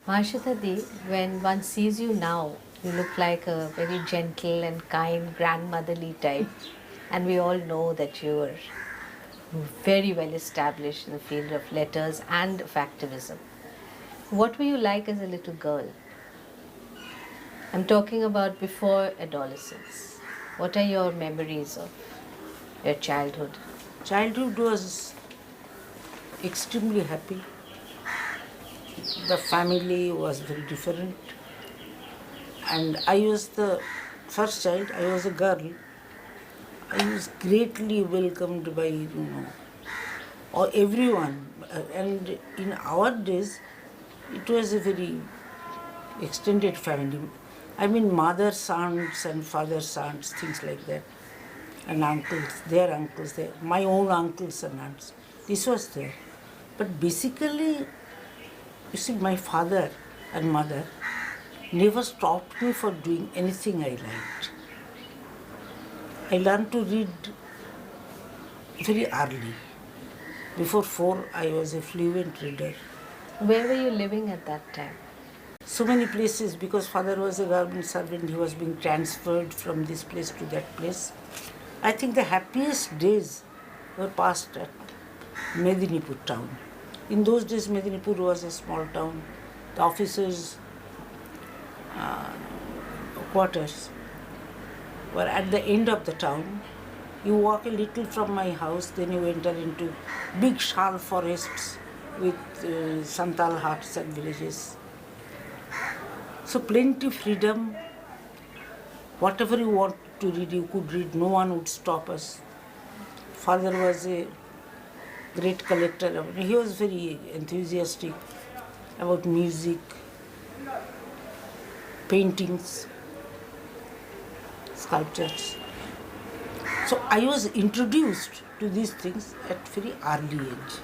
Mahasweta Devi, when one sees you now, you look like a very gentle and kind grandmotherly type, and we all know that you are very well established in the field of letters and of activism. What were you like as a little girl? I'm talking about before adolescence. What are your memories of your childhood? Childhood was extremely happy. The family was very different. And I was the first child, I was a girl. I was greatly welcomed by, or everyone. And in our days, it was a very extended family. I mean, mother's aunts and father's aunts, things like that. And uncles, their, my own uncles and aunts. This was there. But basically, you see, my father and mother never stopped me for doing anything I liked. I learned to read very early. Before 4, I was a fluent reader. Where were you living at that time? So many places, because father was a government servant, he was being transferred from this place to that place. I think the happiest days were passed at Medinipur town. In those days, Medinipur was a small town. The officers' quarters were at the end of the town. You walk a little from my house, then you enter into big shal forests with Santal huts and villages. So plenty freedom. Whatever you want to read, you could read. No one would stop us. Father was a great collector. He was very enthusiastic about music, paintings, sculptures. So I was introduced to these things at very early age.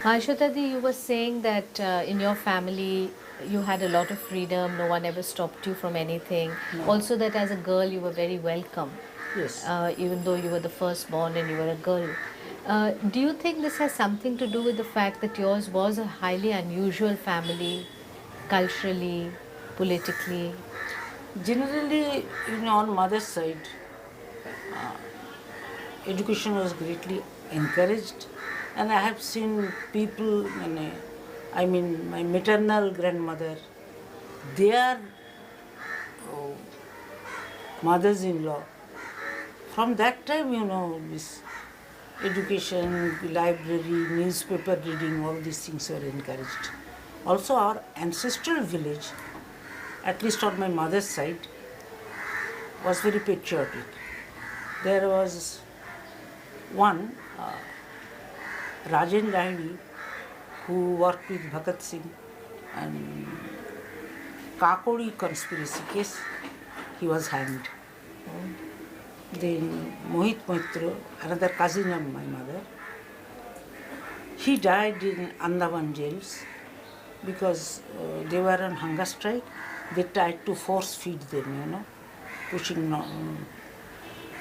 Mahasweta Devi, you were saying that in your family you had a lot of freedom, no one ever stopped you from anything. No. Also that as a girl you were very welcome. Yes. Even though you were the firstborn and you were a girl. Do you think this has something to do with the fact that yours was a highly unusual family, culturally, politically? Generally, on mother's side, education was greatly encouraged, and I have seen people, my maternal grandmother, their mothers-in-law. From that time, this education, library, newspaper reading, all these things were encouraged. Also, our ancestral village, at least on my mother's side, was very patriotic. There was one, Rajan Lahiri, who worked with Bhagat Singh, and Kakori conspiracy case, he was hanged. Then Mohit Moitra, another cousin of my mother, he died in Andaman jails because they were on hunger strike. They tried to force feed them, pushing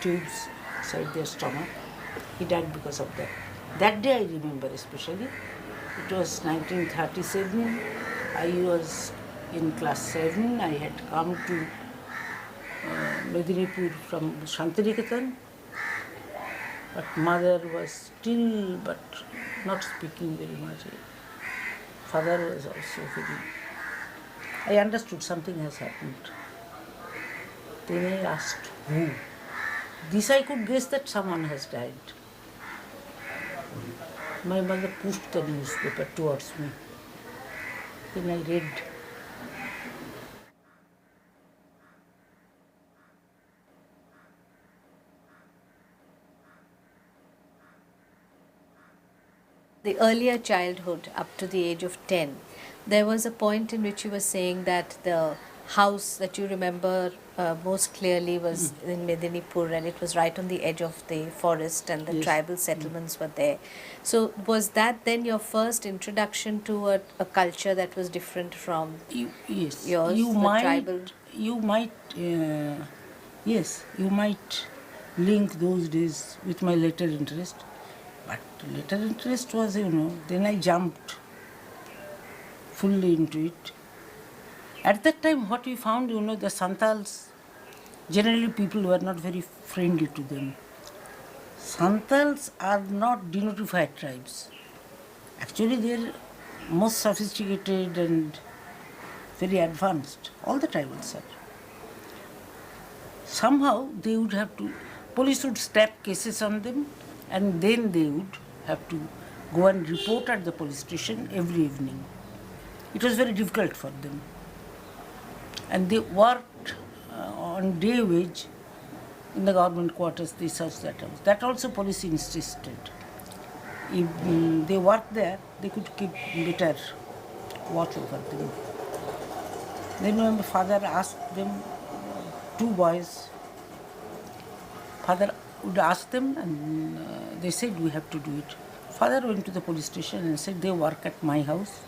tubes inside their stomach. He died because of that. That day I remember especially. It was 1937. I was in class 7. I had come to Medinipur from Shantiniketan. But mother was still but not speaking very much. Father was also very... I understood something has happened. Then I asked who. This I could guess that someone has died. My mother pushed the newspaper towards me. Then I read. The earlier childhood up to the age of 10, there was a point in which you were saying that the house that you remember most clearly was in Medinipur, and it was right on the edge of the forest, and the tribal settlements were there. So was that then your first introduction to a culture that was different from Yes. yours, You the might, tribal? you might, yes, you might link those days with my later interest. But later interest was, then I jumped fully into it. At that time, what we found, the Santals, generally people were not very friendly to them. Santals are not denotified tribes. Actually, they are most sophisticated and very advanced. All the tribals are. Somehow they would have to, police would stamp cases on them, and then they would have to go and report at the police station every evening. It was very difficult for them. And they worked on day wage in the government quarters, this house, that house. That also police insisted. If they worked there, they could keep better watch over them. Then when the father asked them, two boys, father would ask them and they said, we have to do it. Father went to the police station and said, they work at my house.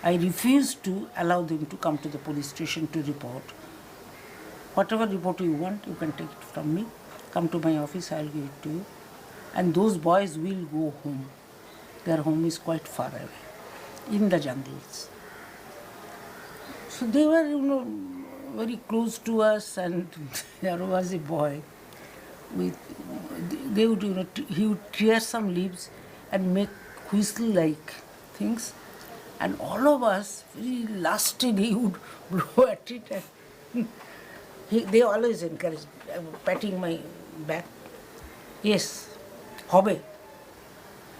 I refuse to allow them to come to the police station to report. Whatever report you want, you can take it from me. Come to my office, I'll give it to you. And those boys will go home. Their home is quite far away, in the jungles. So they were, very close to us, and there was a boy. They would, he would tear some leaves and make whistle-like things. And all of us, very lustily, would blow at it. And they always encouraged, patting my back. Yes, hobe.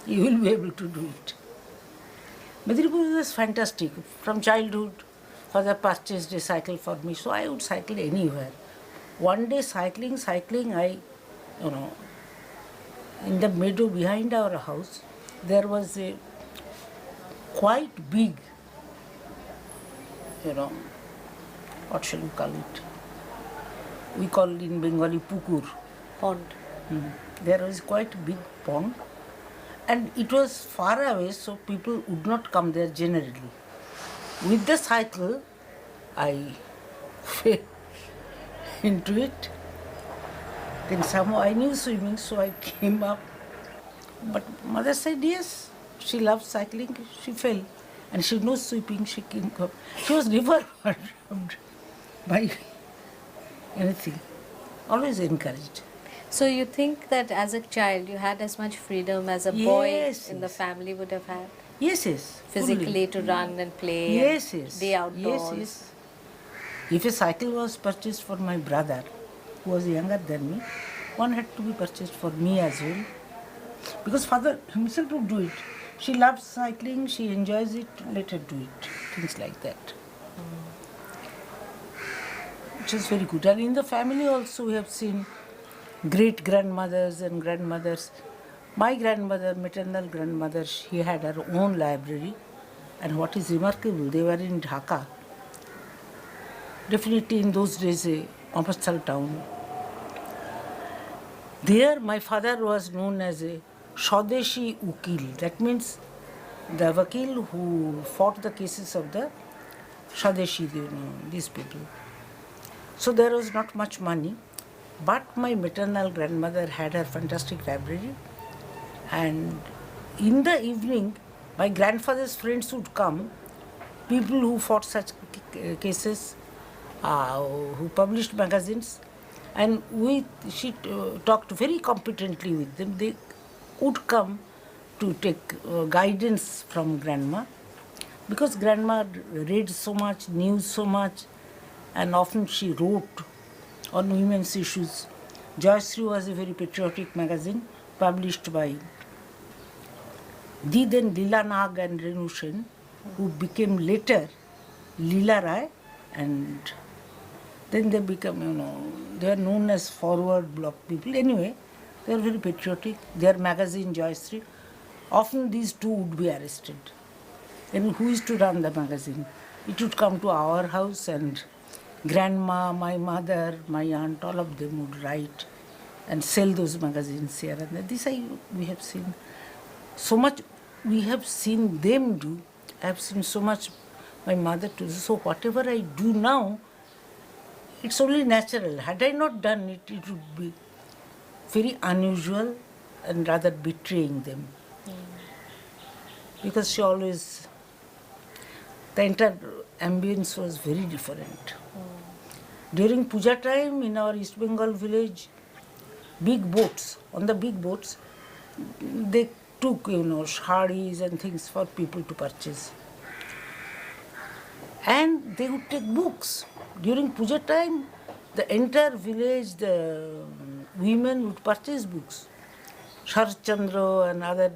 You will be able to do it. Medinipur was fantastic. From childhood, father purchased a cycle for me, so I would cycle anywhere. One day cycling, I, in the meadow behind our house, there was a quite big, what shall we call it? We call it in Bengali pukur. Pond. There was quite a big pond, and it was far away, so people would not come there generally. With the cycle, I fell into it. Then somehow I knew swimming, so I came up. But mother said yes, she loves cycling, she fell. And she knows swimming, she came up. She was never harmed by anything, always encouraged. So you think that as a child you had as much freedom as a boy Yes, in the yes. family would have had? Yes, yes. Physically fully. to run and play Yes, and yes. be outdoors. Yes, yes. If a cycle was purchased for my brother, who was younger than me, one had to be purchased for me as well. Because father himself would do it. She loves cycling, she enjoys it, let her do it. Things like that. Which is very good. And in the family also we have seen great grandmothers and grandmothers. My grandmother, maternal grandmother, she had her own library. And what is remarkable, they were in Dhaka. Definitely in those days, a Amritsar town. There, my father was known as a Swadeshi Ukil. That means the Vakil who fought the cases of the Swadeshi, these people. So there was not much money, but my maternal grandmother had her fantastic library. And in the evening, my grandfather's friends would come, people who fought such cases, who published magazines, and she talked very competently with them. They would come to take guidance from grandma, because grandma read so much, knew so much, and often she wrote on women's issues. Jayatri was a very patriotic magazine published by the then Leela Nag and Renu Sen, who became later Leela Rai, and then they become, they are known as forward bloc people. Anyway, they are very patriotic. Their magazine, Jayasri, often these two would be arrested. Then who used to run the magazine? It would come to our house, and grandma, my mother, my aunt, all of them would write and sell those magazines here and there. This we have seen. So much we have seen them do. I have seen so much my mother do. So whatever I do now, it's only natural. Had I not done it, it would be very unusual and rather betraying them. Because she always The entire ambience was very different. During puja time in our East Bengal village, big boats, on the big boats, they took, sarees and things for people to purchase. And they would take books. During puja time, the entire village, the women would purchase books. Sharat Chandra and other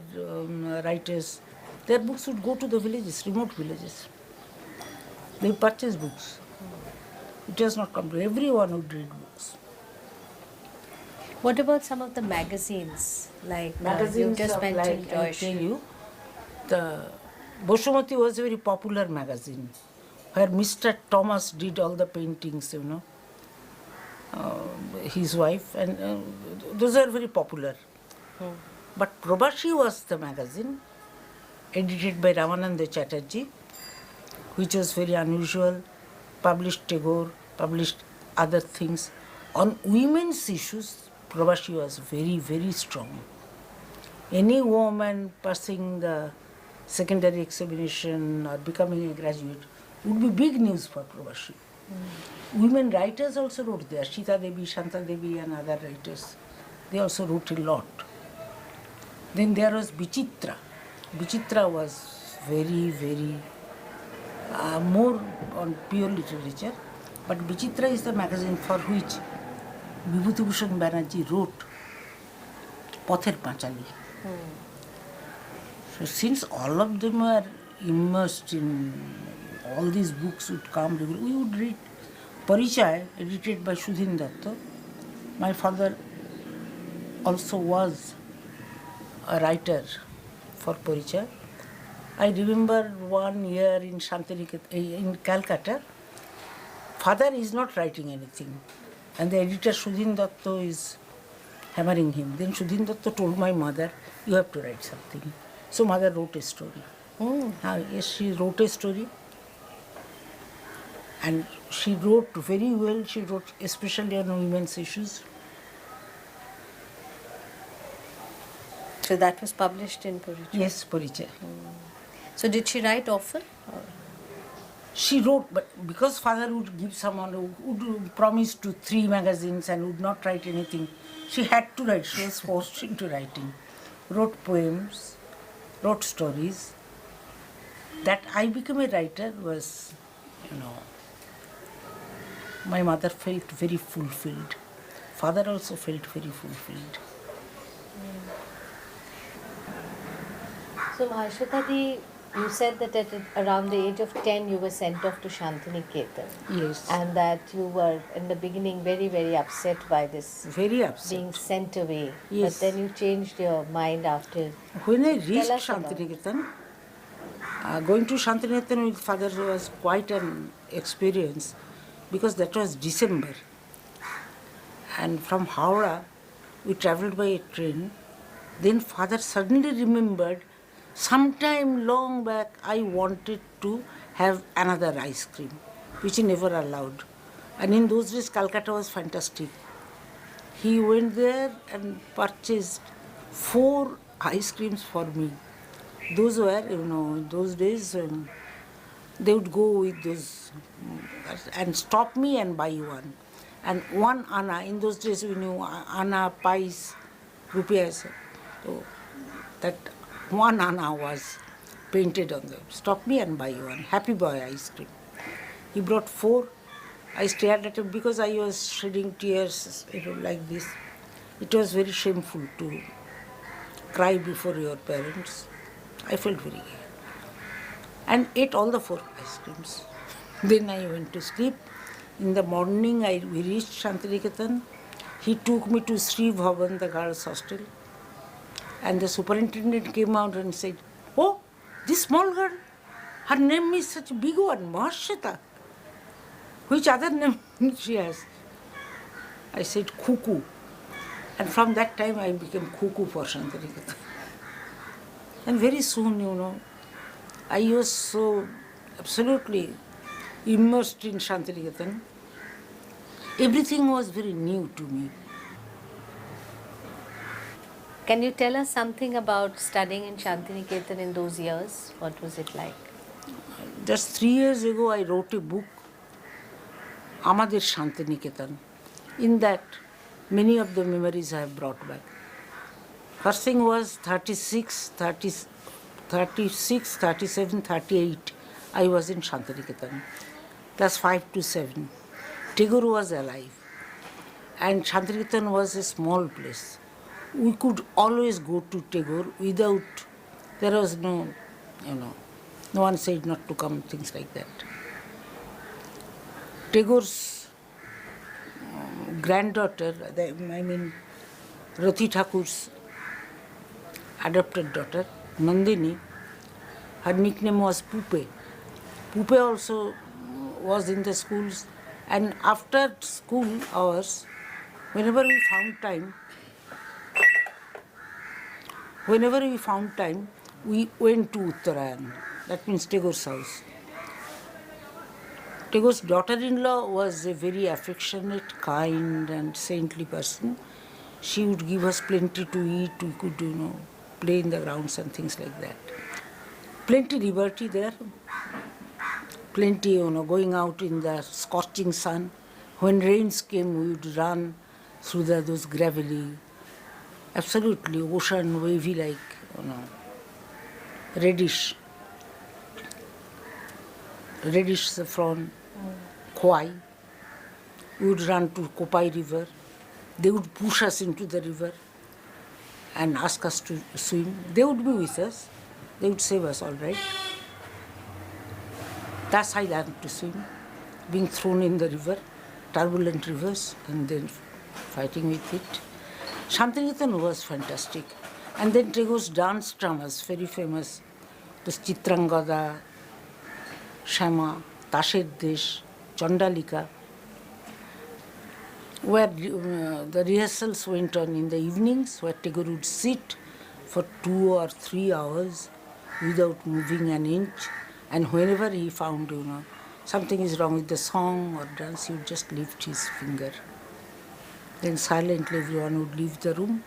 writers, their books would go to the villages, remote villages. They would purchase books. It was not complete. Everyone would read books. What about some of the magazines? Like Magazines you just of, mentioned like, I Joyce. tell you, the Bosumati was a very popular magazine where Mr. Thomas did all the paintings, his wife, and those are very popular. But Prabhashi was the magazine edited by Ramananda Chatterjee, which was very unusual, published Tagore, published other things. On women's issues, Prabhashi was very, very strong. Any woman passing the secondary examination or becoming a graduate would be big news for Prabhashi. Women writers also wrote there, Sita Devi, Shanta Devi and other writers. They also wrote a lot. Then there was Vichitra. Vichitra was very, very, more on pure literature. But Vichitra is the magazine for which Vibhuti Bhushan Banerjee wrote Pather Panchali. So since all of them are immersed in all these books would come, we would read Parichaya, edited by Sudhin Datta. My father also was a writer for Parichaya. I remember one year in Shantiniketan, in Calcutta, father is not writing anything, and the editor Sudhin Datta is hammering him. Then Sudhin Datta told my mother, "You have to write something." So mother wrote a story. Yes, she wrote a story, and she wrote very well. She wrote especially on women's issues. So that was published in Purichaya. Yes, Parichaya. So did she write often? She wrote, but because father would give someone who would promise to 3 magazines and would not write anything, she had to write. She was forced into writing. Wrote poems, wrote stories. That I became a writer was, my mother felt very fulfilled. Father also felt very fulfilled. So Mahasweta Devi, you said that at around the age of 10 you were sent off to Shantiniketan. Yes. And that you were in the beginning very, very upset by this Very upset. being sent away. Yes. But then you changed your mind after. When I reached us about Shantiniketan, going to Shantiniketan with father was quite an experience because that was December. And from Howrah, we travelled by a train. Then father suddenly remembered, sometime long back I wanted to have another ice cream, which he never allowed. And in those days, Calcutta was fantastic. He went there and purchased 4 ice creams for me. Those were, those days, they would go with those and stop me and buy one. And 1 anna, in those days we knew anna, pies, rupees. So that 1 anna was painted on them. Stop me and buy one. Happy boy ice cream. He brought 4. I stared at him because I was shedding tears, like this. It was very shameful to cry before your parents. I felt very gay. And ate all the 4 ice creams. Then I went to sleep. In the morning, we reached Shantiniketan. He took me to Sri Bhavan, the girls' hostel. And the superintendent came out and said, "Oh, this small girl, her name is such a big one, Mahasweta. Which other name she has?" I said, "Kuku." And from that time, I became Kuku for Shantiniketan. And very soon, I was so absolutely immersed in Shantiniketan. Everything was very new to me. Can you tell us something about studying in Shantiniketan in those years? What was it like? Just 3 years ago, I wrote a book, Amader Shantiniketan. In that, many of the memories I have brought back. First thing was 36, 37, 38. I was in Shantiniketan, class 5 to 7. Tagore was alive, and Shantiniketan was a small place. We could always go to Tagore without, there was no, no one said not to come, things like that. Tagore's granddaughter, Rati Thakur's adopted daughter, Nandini, her nickname was Pupe. Pupe also was in the schools, and after school hours, whenever we found time, we went to Uttarayan. That means Tagore's house. Tagore's daughter-in-law was a very affectionate, kind and saintly person. She would give us plenty to eat. We could, play in the grounds and things like that. Plenty liberty there. Plenty, going out in the scorching sun. When rains came, we would run through those gravelly, absolutely ocean wavy like, reddish saffron, Khwai. We would run to Kopai River. They would push us into the river and ask us to swim. They would be with us. They would save us, all right. That's how I learned to swim, being thrown in the river, turbulent rivers, and then fighting with it. Shantiniketan was fantastic. And then Tagore's dance dramas, very famous. Those Chitrangada, Shama, Tasher Desh, Chandalika, where the rehearsals went on in the evenings, where Tagore would sit for 2 or 3 hours without moving an inch, and whenever he found, something is wrong with the song or dance, he would just lift his finger. Then silently everyone would leave the room.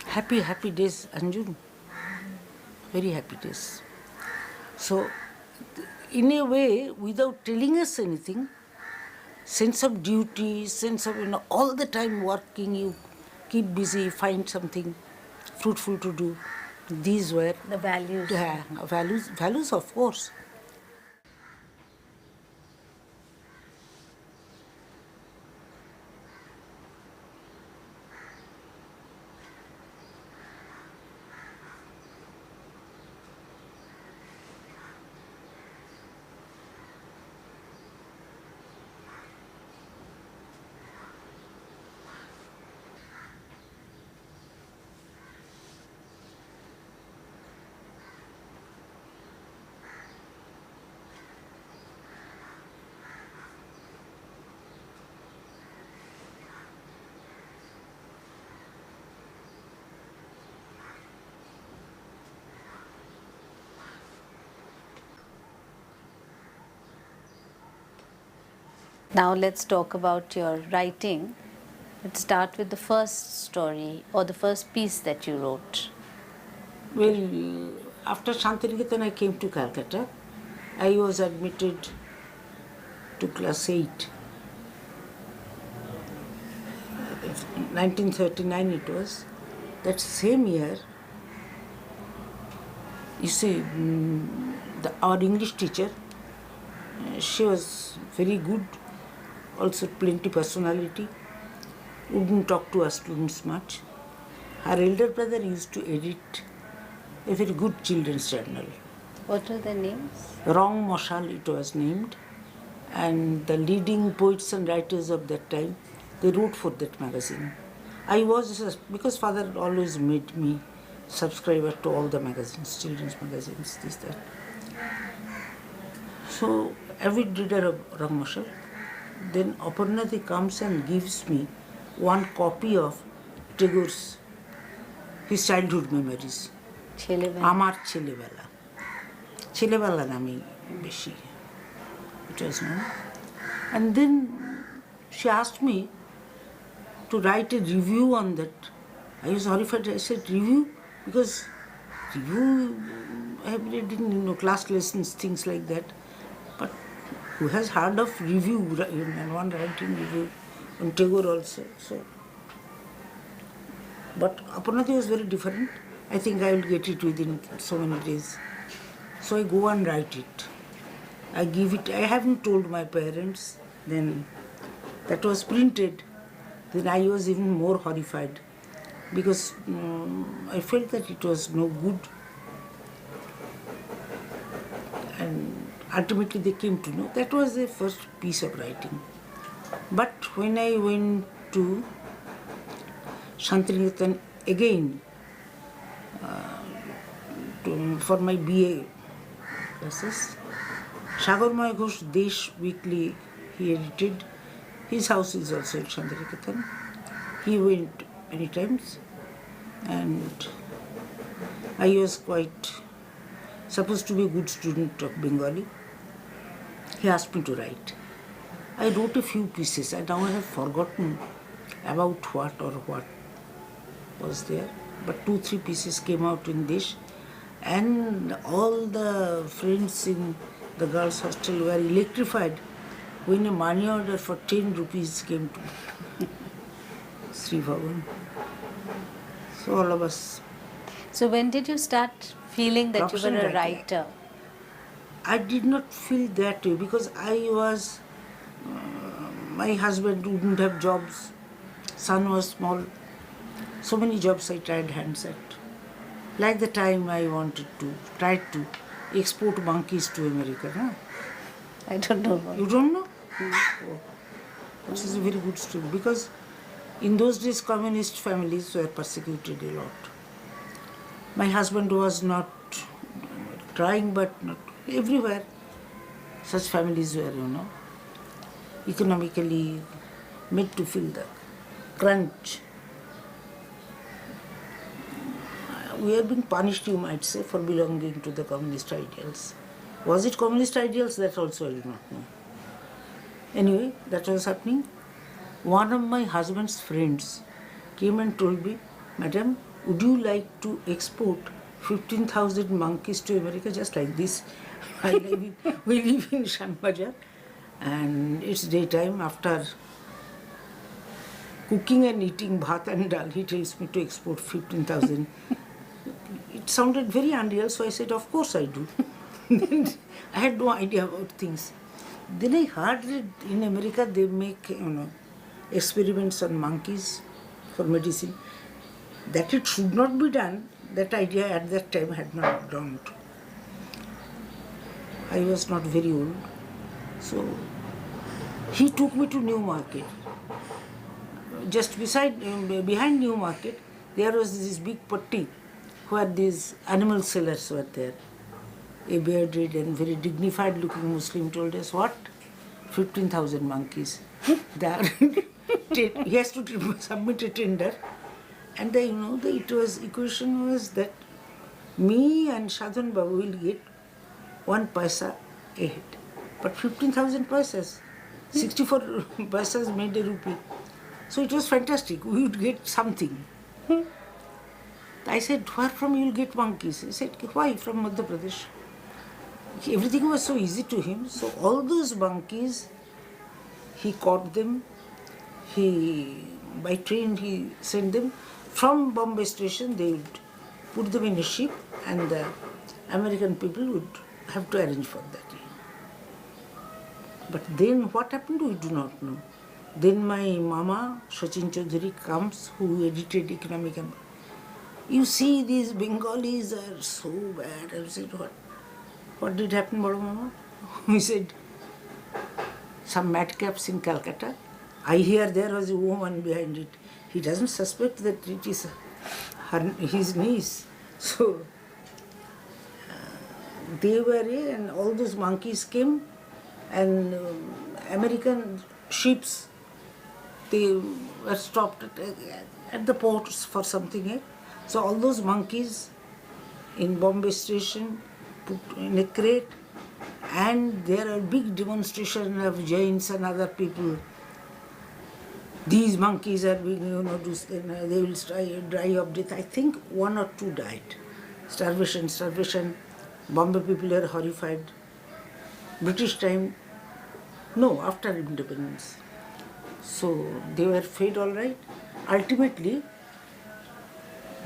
Happy, happy days, Anjum. Very happy days. So, in a way, without telling us anything, sense of duty, sense of, all the time working, you keep busy, find something fruitful to do. These were the values. Yeah, values of course. Now let's talk about your writing. Let's start with the first story or the first piece that you wrote. Well, after Shantiniketan, I came to Calcutta. I was admitted to class 8. 1939 it was. That same year, you see, our English teacher, she was very good, also plenty personality, wouldn't talk to us students much. Her elder brother used to edit a very good children's journal. What were the names? Wrong Moshal it was named, and the leading poets and writers of that time, they wrote for that magazine. I was, because father always made me subscriber to all the magazines, children's magazines, this, that. So, avid reader of Wrong Moshal. Then Aparnati comes and gives me one copy of Tagore's, his childhood memories. Amar Chelebela. Chelebela name beshi. It was known. And then she asked me to write a review on that. I was horrified. I said, review? Because review, I have read in class lessons, things like that. But who has heard of review, and one writing review on Tagore also. So, but Apanati was very different. I think I will get it within so many days. So I go and write it. I give it, I haven't told my parents. Then that was printed. Then I was even more horrified because I felt that it was no good. And ultimately they came to know. That was the first piece of writing. But when I went to Shantiniketan again for my BA classes, Sagarmaya Ghosh Desh Weekly he edited. His house is also in Shantiniketan. He went many times and I was quite supposed to be a good student of Bengali. He asked me to write. I wrote a few pieces and now I have forgotten about what was there. But 2-3 pieces came out in this and all the friends in the girls' hostel were electrified when a money order for 10 rupees came to Sri Bhavan. So all of us. So when did you start feeling that you were Professional a writer. writer? I did not feel that way because I was, my husband wouldn't have jobs, son was small, so many jobs I tried hands at. Like the time I tried to export monkeys to America. Huh? I don't know. You don't know? Oh, which is a very good story because in those days communist families were persecuted a lot. My husband was not trying but not everywhere. Such families were, economically made to feel the crunch. We are being punished, you might say, for belonging to the communist ideals. Was it communist ideals? That also I do not know. Anyway, that was happening. One of my husband's friends came and told me, Madam, would you like to export 15,000 monkeys to America just like this? We live in Shanbajar and it's daytime. After cooking and eating bhat and dal, he tells me to export 15,000. It sounded very unreal, so I said, of course I do. Then I had no idea about things. Then I heard that in America they make, experiments on monkeys for medicine. That it should not be done, that idea at that time had not dawned. I was not very old. So he took me to New Market. Just behind New Market, there was this big patti where these animal sellers were there. A bearded and very dignified looking Muslim told us, what? 15,000 monkeys. He has to submit a tender. And the equation was that me and Sadhan Babu will get 1 paisa a head. But 15,000 paisas, 64 paisas made a rupee. So it was fantastic. We would get something. I said, where from you will get monkeys? He said, why? From Madhya Pradesh. Everything was so easy to him. So all those monkeys, he caught them. By train he sent them. From Bombay station, they would put them in a ship and the American people would have to arrange for that. But then what happened, we do not know. Then my mama, Sachin Chaudhary, comes, who edited Economic and you see, these Bengalis are so bad. I said, what did happen, Bada Mama? He said, some madcaps in Calcutta. I hear there was a woman behind it. He doesn't suspect that it is his niece. So they were here and all those monkeys came and American ships, they were stopped at the ports for something. So all those monkeys in Bombay station put in a crate and there are big demonstrations of Jains and other people. These monkeys are being, they will die of death. I think 1 or 2 died. Starvation. Bombay people are horrified. British time, no, after independence. So they were fed all right. Ultimately,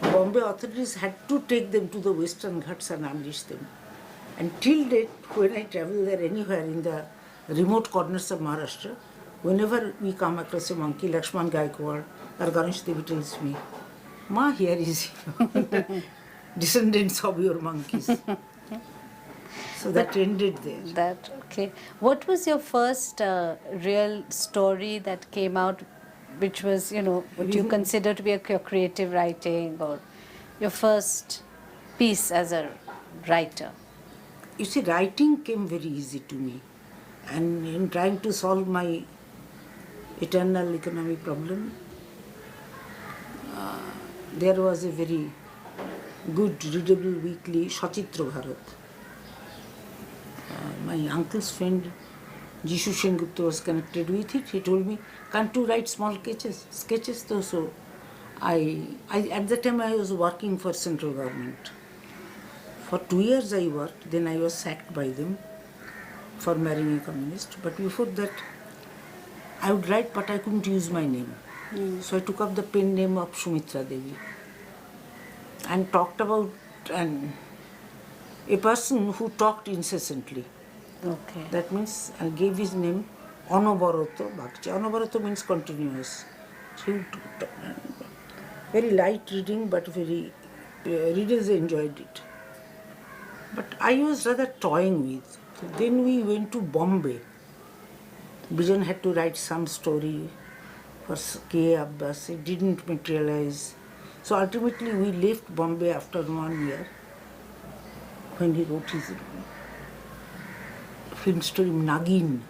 Bombay authorities had to take them to the Western Ghats and unleash them. And till date, when I travel there anywhere in the remote corners of Maharashtra, whenever we come across a monkey, Lakshman Gaikwad or Ganesh Devi tells me, Ma, here is descendants of your monkeys. So that ended there. That okay. What was your first real story that came out, which was what you consider to be your creative writing, or your first piece as a writer? You see, writing came very easy to me. And in trying to solve my eternal economic problem, there was a very good readable weekly, Sachitra Bharat. My uncle's friend Jishu Sengupta was connected with it. He told me, can't you write small sketches though? So I at the time I was working for central government. For 2 years I worked, then I was sacked by them for marrying a communist. But before that, I would write, but I couldn't use my name. So I took up the pen name of Sumitra Devi and talked about a person who talked incessantly. Okay. That means I gave his name Anoboroto Bhakti. Anoboroto means continuous. Very light reading, but very readers enjoyed it. But I was rather toying with. So then we went to Bombay. Bijan had to write some story for K. Abbas. It didn't materialize. So ultimately we left Bombay after 1 year when he wrote his film story Nagin.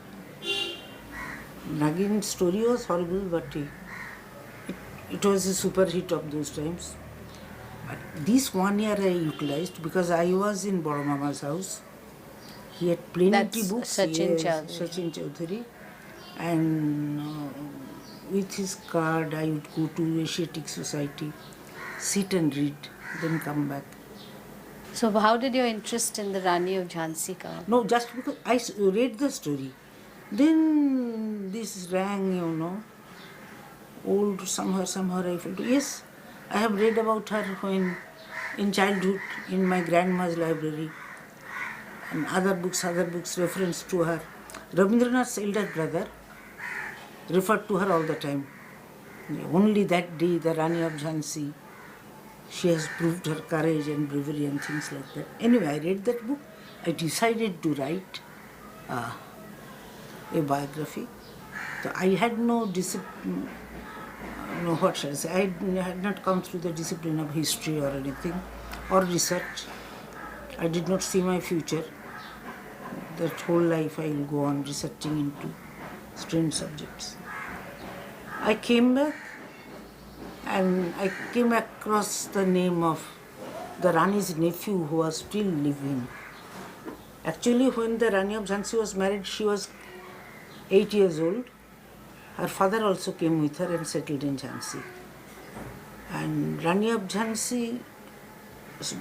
Nagin's story was horrible, but it was a super hit of those times. But this 1 year I utilized because I was in Bada Mama's house. He had plenty That's books. Sachin Yes, Chowdhury. Sachin Chowdhury. And with his card, I would go to Asiatic Society, sit and read, then come back. So how did your interest in the Rani of Jhansi come? No, just because I read the story. Then this rang, old somehow I felt, yes, I have read about her when in childhood in my grandma's library and other books reference to her. Rabindranath's elder brother referred to her all the time. Only that day, the Rani of Jhansi, she has proved her courage and bravery and things like that. Anyway, I read that book. I decided to write a biography. So I had no discipline, what shall I say, I had not come through the discipline of history or anything, or research. I did not see my future. That whole life I will go on researching into strange subjects. I came back and I came across the name of the Rani's nephew who was still living. Actually, when the Rani of Jhansi was married, she was 8 years old. Her father also came with her and settled in Jhansi. And Rani of Jhansi's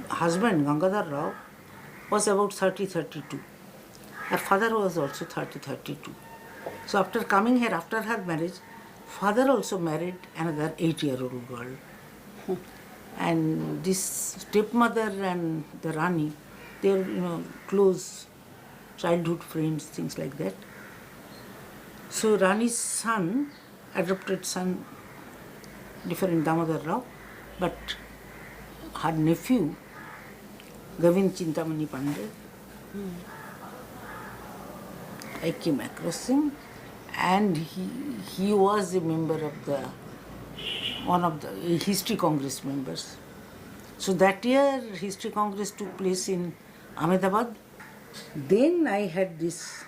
husband, Gangadhar Rao, was about 30-32. Her father was also 30-32. So after coming here, after her marriage, father also married another 8-year-old girl. And this stepmother and the Rani, they were, close childhood friends, things like that. So Rani's son, adopted son, different Damodar Rao, but her nephew, Govind Chintamani Pandey, I came across him, and he was a member of one of the History Congress members. So that year, History Congress took place in Ahmedabad. Then I had this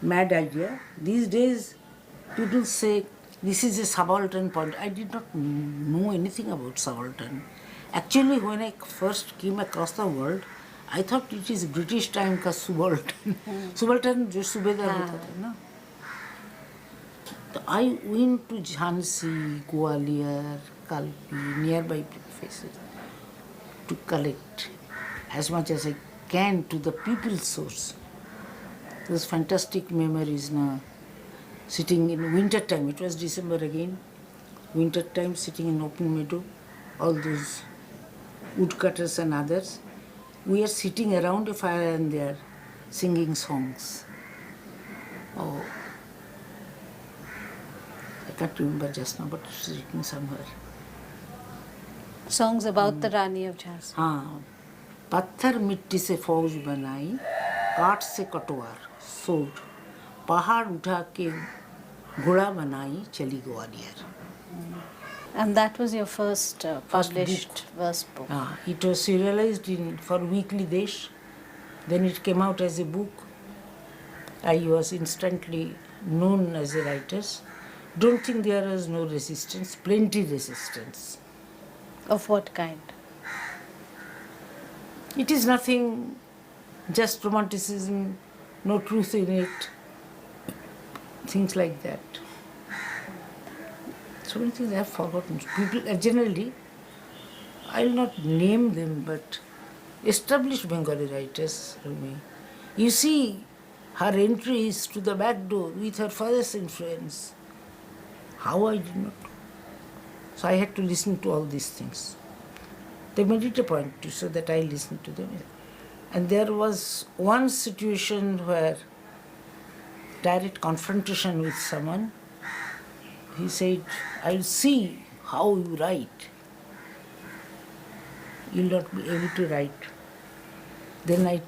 mad idea. These days, people say this is a subaltern point. I did not know anything about subaltern. Actually, when I first came across the word, I thought it is British time का subaltern. Subaltern जो सूबेदार होता था ना. So I went to Jhansi, Gwalior, Kalpi, nearby places to collect as much as I can to the people's source. Those fantastic memories now. Sitting in winter time, it was December again, winter time, sitting in open meadow, all those woodcutters and others. We are sitting around a fire and they are singing songs. Oh, I can't remember just now, but it's written somewhere. Songs about the Rani of Jhansi. हाँ, पत्थर मिट्टी से फौज बनाई, काठ से कटवार, sword, पहाड़ उठा के घोड़ा बनाई, चली Gwalior. And that was your first published verse book. It was serialized for Weekly Desh. Then it came out as a book. I was instantly known as a writer. Don't think there was no resistance, plenty resistance. Of what kind? It is nothing, just romanticism, no truth in it, things like that. So many things I have forgotten. People generally, I will not name them, but established Bengali writers. You see her entries to the back door with her father's influence. How I did not. So I had to listen to all these things. They made it a point to so that I listened to them. And there was one situation where direct confrontation with someone. He said, I'll see how you write. You'll not be able to write. Then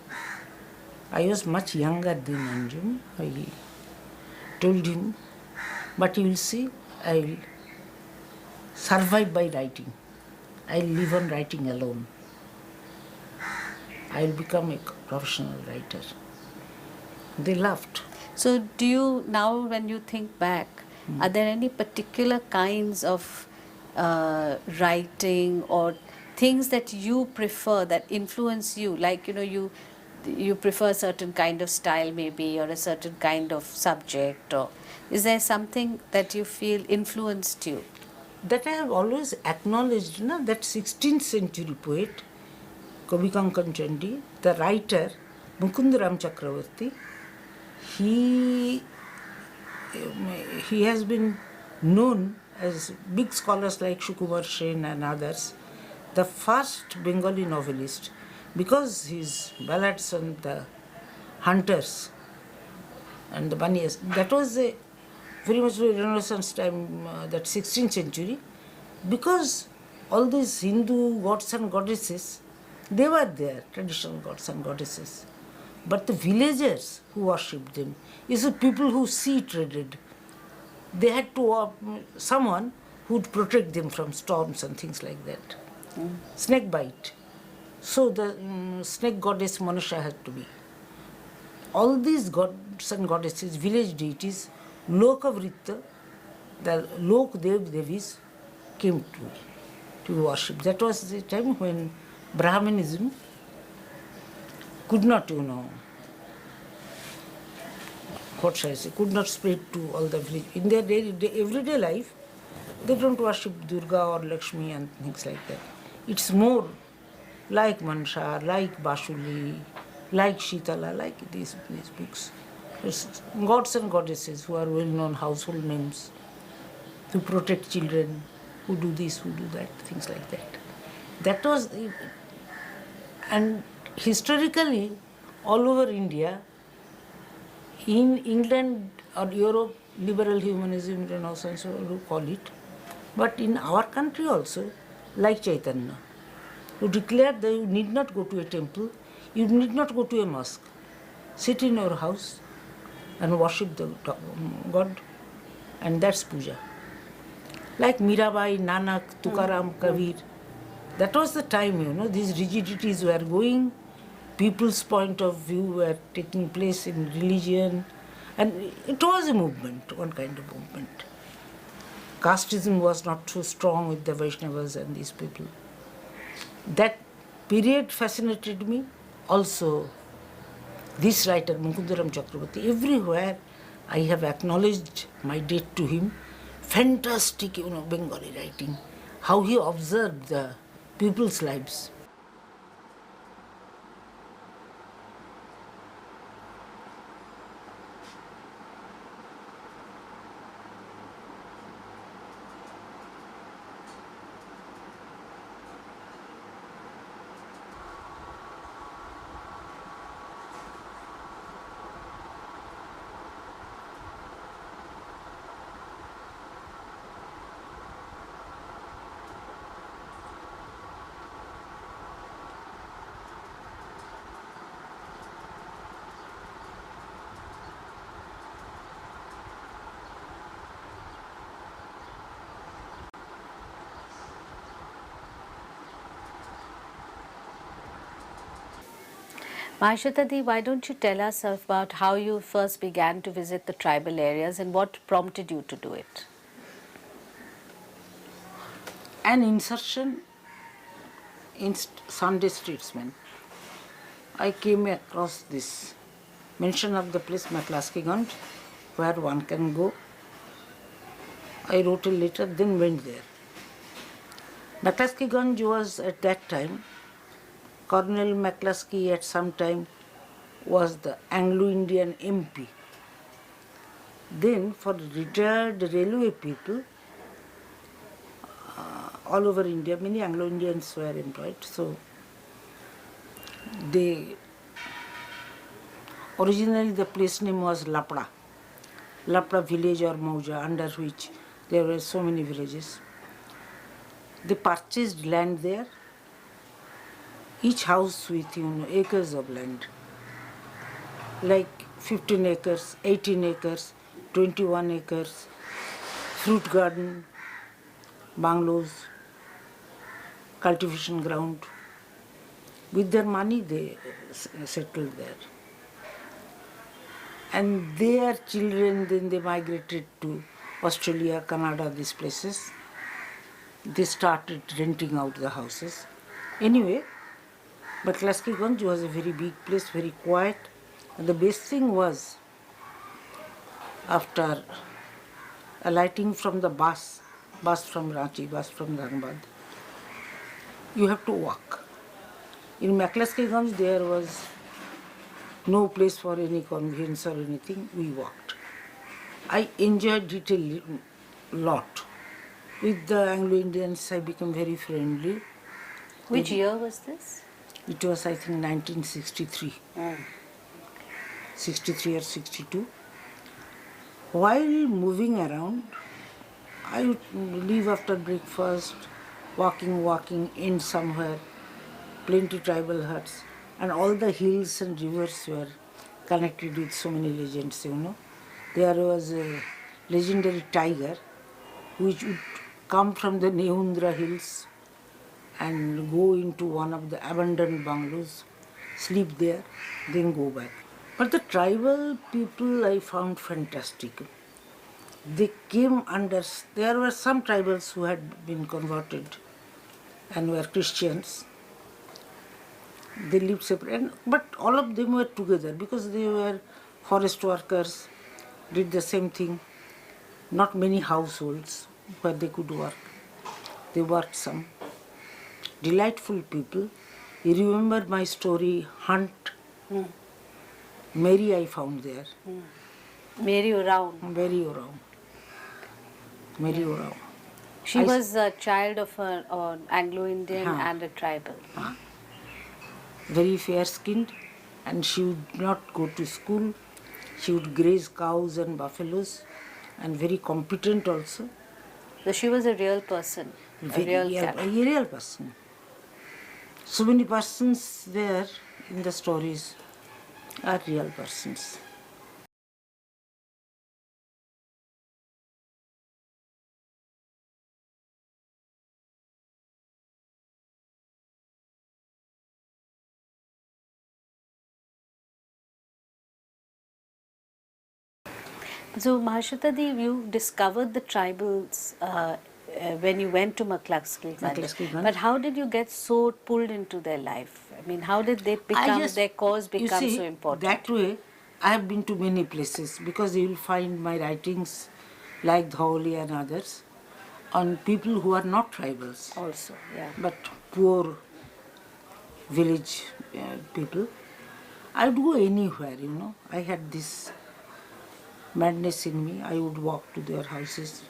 I was much younger than Anjum. I told him, but you will see, I'll survive by writing. I'll live on writing alone. I'll become a professional writer. They laughed. So do you, now when you think back, are there any particular kinds of writing or things that you prefer that influence you? Like, you prefer a certain kind of style maybe, or a certain kind of subject, or is there something that you feel influenced you? That I have always acknowledged, that 16th century poet, Kavi Kankan Chandi, the writer, Mukundaram Chakravarti, he has been known as big scholars like Shukumar Sen and others, the first Bengali novelist, because his ballads on the hunters and the bunnies, that was a very much Renaissance time, that 16th century, because all these Hindu gods and goddesses, they were there, traditional gods and goddesses. But the villagers who worshipped them is the people who sea traded. They had to someone who would protect them from storms and things like that. Snake bite. So the snake goddess Manasha had to be. All these gods and goddesses, village deities, Lokavritta, the Lok Dev Devis came to worship. That was the time when Brahmanism could not, what shall I say, could not spread to all the village. In their everyday life, they don't worship Durga or Lakshmi and things like that. It's more like Mansa, like Bashuli, like Shitala, like these books. It's gods and goddesses who are well-known household names, who protect children, who do this, who do that, things like that. That was, and historically, all over India, in England or Europe, liberal humanism, Renaissance, or you call it, but in our country also, like Chaitanya, who declared that you need not go to a temple, you need not go to a mosque. Sit in your house and worship the God, and that's puja. Like Mirabai, Nanak, Tukaram, Kabir, that was the time, these rigidities were going, people's point of view were taking place in religion, and it was a movement, one kind of movement. Casteism was not so strong with the Vaishnavas and these people. That period fascinated me. Also, this writer, Mukundaram Chakravarti, everywhere I have acknowledged my debt to him. Fantastic, Bengali writing. How he observed the people's lives. Mahasweta Devi, why don't you tell us about how you first began to visit the tribal areas and what prompted you to do it? An insertion in Sunday Statesman, I came across this mention of the place McCluskey, where one can go. I wrote a letter, then went there. McCluskey was at that time, Colonel McCluskey at some time was the Anglo-Indian MP. Then for retired railway people, all over India, many Anglo-Indians were employed. So originally the place name was Lapda village or Mauja, under which there were so many villages. They purchased land there, each house with acres of land, like 15 acres, 18 acres, 21 acres, fruit garden, bungalows, cultivation ground. With their money they settled there. And their children, then they migrated to Australia, Canada, these places. They started renting out the houses. Anyway, but McCluskey was a very big place, very quiet. And the best thing was, after alighting from the bus from Ranchi, bus from Dhanbad, you have to walk. In McCluskey there was no place for any conveyance or anything, we walked. I enjoyed it a lot. With the Anglo-Indians I became very friendly. Which year was this? It was, I think, 1963. 63 or 62. While moving around, I would leave after breakfast, walking in somewhere, plenty tribal huts, and all the hills and rivers were connected with so many legends, There was a legendary tiger which would come from the Neundra hills and go into one of the abandoned bungalows, sleep there, then go back. But the tribal people I found fantastic. They came under, there were some tribals who had been converted and were Christians. They lived separate, but all of them were together because they were forest workers, did the same thing. Not many households where they could work. They worked some. Delightful people. You remember my story, Hunt? Mary I found there. Mary Urao. Mary Urao. She was a child of an Anglo-Indian and a tribal. Very fair-skinned, and she would not go to school. She would graze cows and buffaloes, and very competent also. So she was a real person, a real person. So many persons there in the stories are real persons. So Mahasweta Devi, you discovered the tribals when you went to McCluskey. But how did you get so pulled into their life? I mean, how did they become, their cause become so important? That way, I have been to many places because you will find my writings like Dhauli and others on people who are not tribals. Also, yeah. But poor village people. I would go anywhere, I had this madness in me. I would walk to their houses,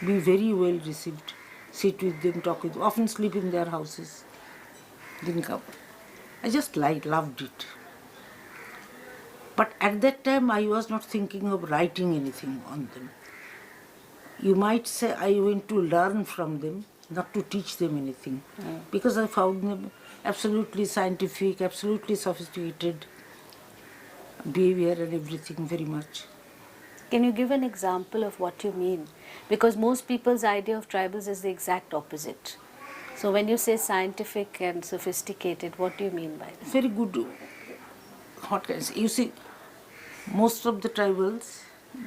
be very well received, sit with them, talk with them, often sleep in their houses. Didn't come. I just loved it. But at that time I was not thinking of writing anything on them. You might say I went to learn from them, not to teach them anything. Because I found them absolutely scientific, absolutely sophisticated behavior and everything very much. Can you give an example of what you mean? Because most people's idea of tribals is the exact opposite. So when you say scientific and sophisticated, what do you mean by that? Very good what can I say? You see, most of the tribals,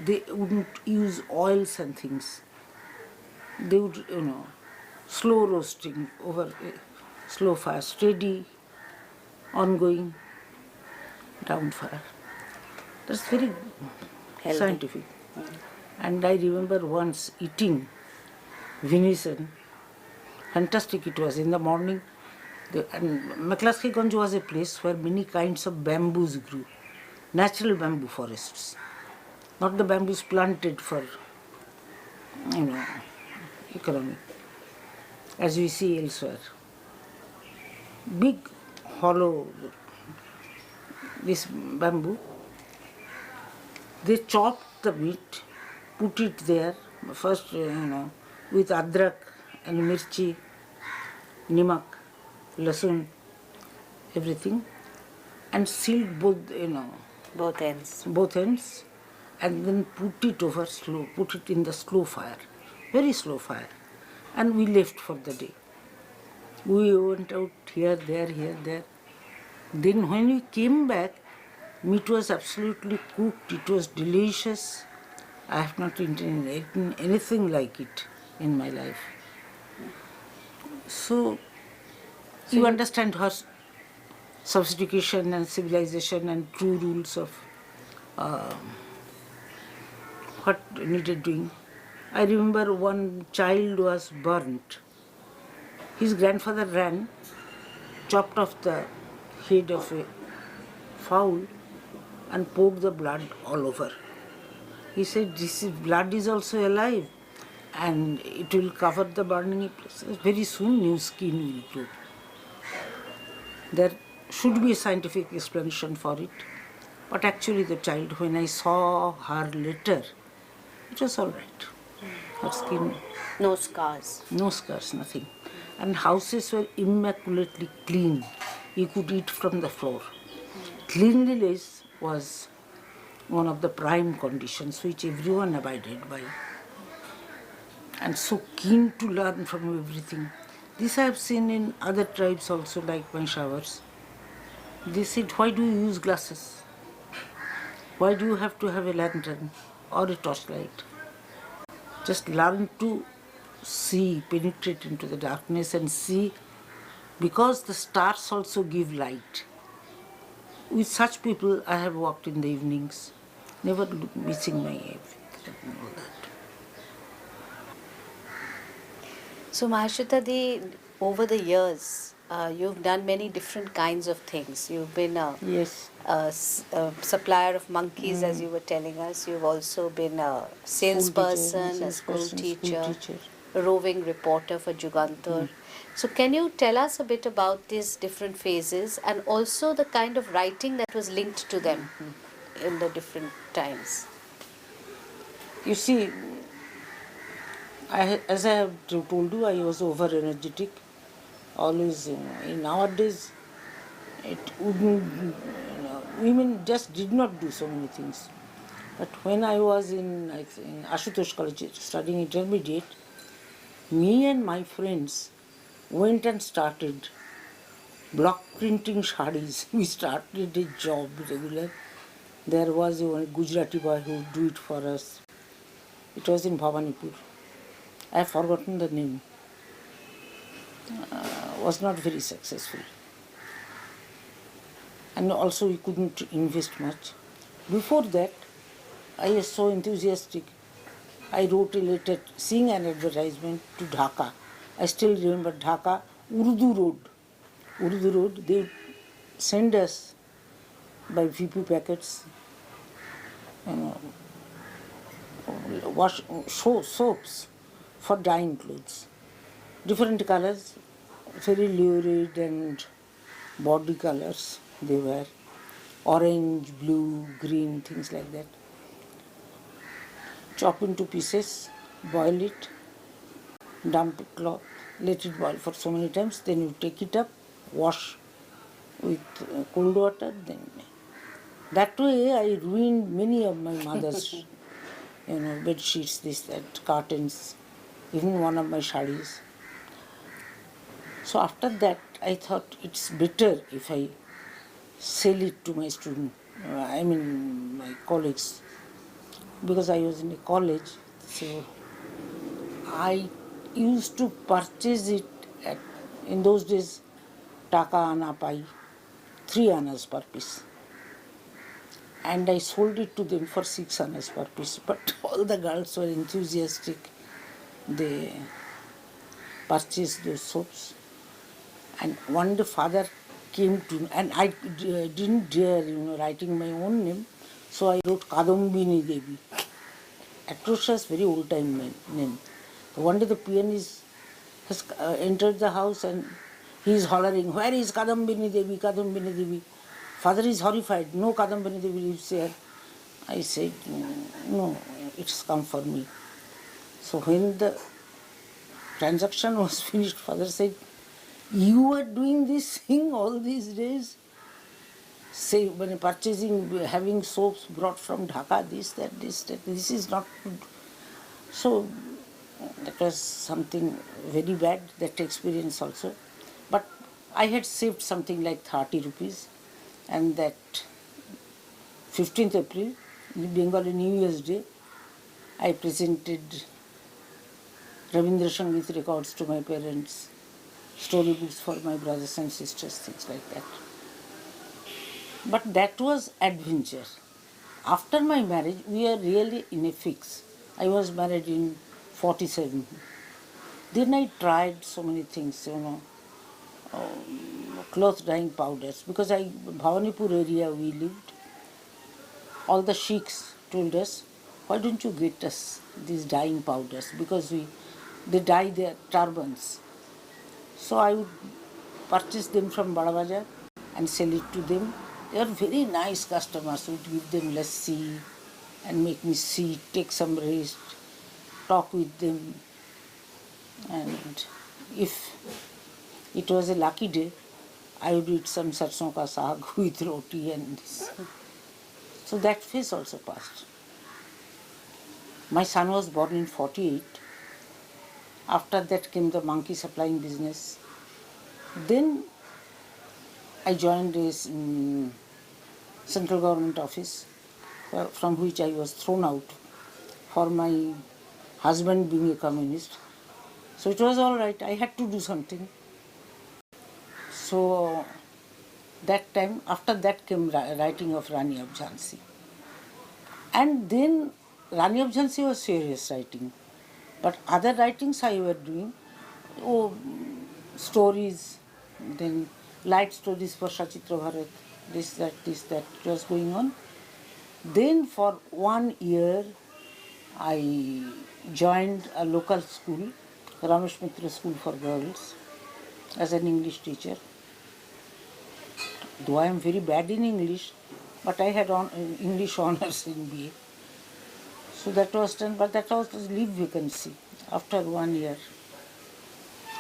they wouldn't use oils and things. They would, slow roasting over a slow fire, steady, ongoing, down fire. That's very Healthy. scientific. And I remember once eating venison. Fantastic it was. In the morning, and McCluskey was a place where many kinds of bamboos grew. Natural bamboo forests. Not the bamboos planted for, economy, as we see elsewhere. Big, hollow, this bamboo. They chopped the meat, put it there, first, with adrak and mirchi, nimak, lasun, everything, and sealed both, Both ends. and then put it in the slow fire, very slow fire, and we left for the day. We went out here, there. Then when we came back, meat was absolutely cooked, it was delicious. I have not eaten anything like it in my life. So you understand her sophistication and civilization and true rules of what needed doing. I remember one child was burnt. His grandfather ran, chopped off the head of a fowl and poured the blood all over. He said, blood is also alive and it will cover the burning places. Very soon new skin will grow. There should be a scientific explanation for it. But actually the child, when I saw her later, it was all right. Her skin, No scars. no scars, nothing. And houses were immaculately clean. You could eat from the floor. Cleanliness was one of the prime conditions which everyone abided by. And so keen to learn from everything. This I have seen in other tribes also, like my showers. They said, why do you use glasses? Why do you have to have a lantern or a torchlight? Just learn to see, penetrate into the darkness and see, because the stars also give light. With such people I have walked in the evenings, never missing my everything and all that. So Mahasweta Devi, over the years, you've done many different kinds of things. You've been Yes. a supplier of monkeys, as you were telling us. You've also been a salesperson, a school teacher, a roving reporter for Jugantar. So can you tell us a bit about these different phases and also the kind of writing that was linked to them in the different times? You see, as I have told you, I was over energetic. Always, nowadays, it wouldn't, women just did not do so many things. But when I was in Ashutosh College studying intermediate, me and my friends went and started block printing sarees. We started a job regular. There was a Gujarati boy who would do it for us. It was in Bhavanipur. I have forgotten the name. Was not very successful. And also we couldn't invest much. Before that, I was so enthusiastic. I wrote a letter, seeing an advertisement to Dhaka. I still remember Dhaka, Urdu Road. Urdu Road, they send us by VP packets, soaps for dyeing clothes. Different colors, very lurid and body colors they were. Orange, blue, green, things like that. Chop into pieces, boil it, dump a cloth, let it boil for so many times, then you take it up, wash with cold water, then. That way I ruined many of my mother's, bed sheets, this, that, curtains, even one of my sarees. So after that, I thought it's better if I sell it to my student, my colleagues, because I was in a college. So I used to purchase it at, in those days, taka ana pai, 3 annas per piece. And I sold it to them for 6 annas per piece. But all the girls were enthusiastic. They purchased those soaps. And one day father came to, and I didn't dare, writing my own name. So I wrote Kadambini Devi. Atrocious, very old time name. So one day the pianist has entered the house and he is hollering, "Where is Kadambini Devi, Kadambini Devi?" Father is horrified, "No Kadambini Devi lives here." I said, "No, it's come for me." So when the transaction was finished, father said, "You were doing this thing all these days? Say, when purchasing, having soaps brought from Dhaka, this, that, this is not good." So that was something very bad, that experience also. But I had saved something like 30 rupees, and that 15th April, Bengali New Year's Day, I presented Rabindra Sangeet records to my parents, storybooks for my brothers and sisters, things like that. But that was adventure. After my marriage, we are really in a fix. I was married in 47. Then I tried so many things, cloth dyeing powders, because Bhawanipur area we lived. All the sheikhs told us, "Why don't you get us these dyeing powders?" Because they dye their turbans. So I would purchase them from Bada Bazar and sell it to them. They are very nice customers. We would give them lassi and make me sit, take some rest, talk with them. And if it was a lucky day, I would eat some sarson ka saag with roti and this. So that phase also passed. My son was born in 48. After that came the monkey supplying business. Then I joined this central government office, from which I was thrown out for my husband being a communist. So it was all right. I had to do something. So that time, after that came writing of Rani of Jhansi. And then Rani of Jhansi was serious writing. But other writings I were doing, stories, then light stories for Sachitra Bharat, this, that, it was going on. Then for 1 year, I joined a local school, Ramesh Mitra School for Girls, as an English teacher. Though I am very bad in English, but I had English honors in BA. So that was done, but that was leave vacancy. After 1 year,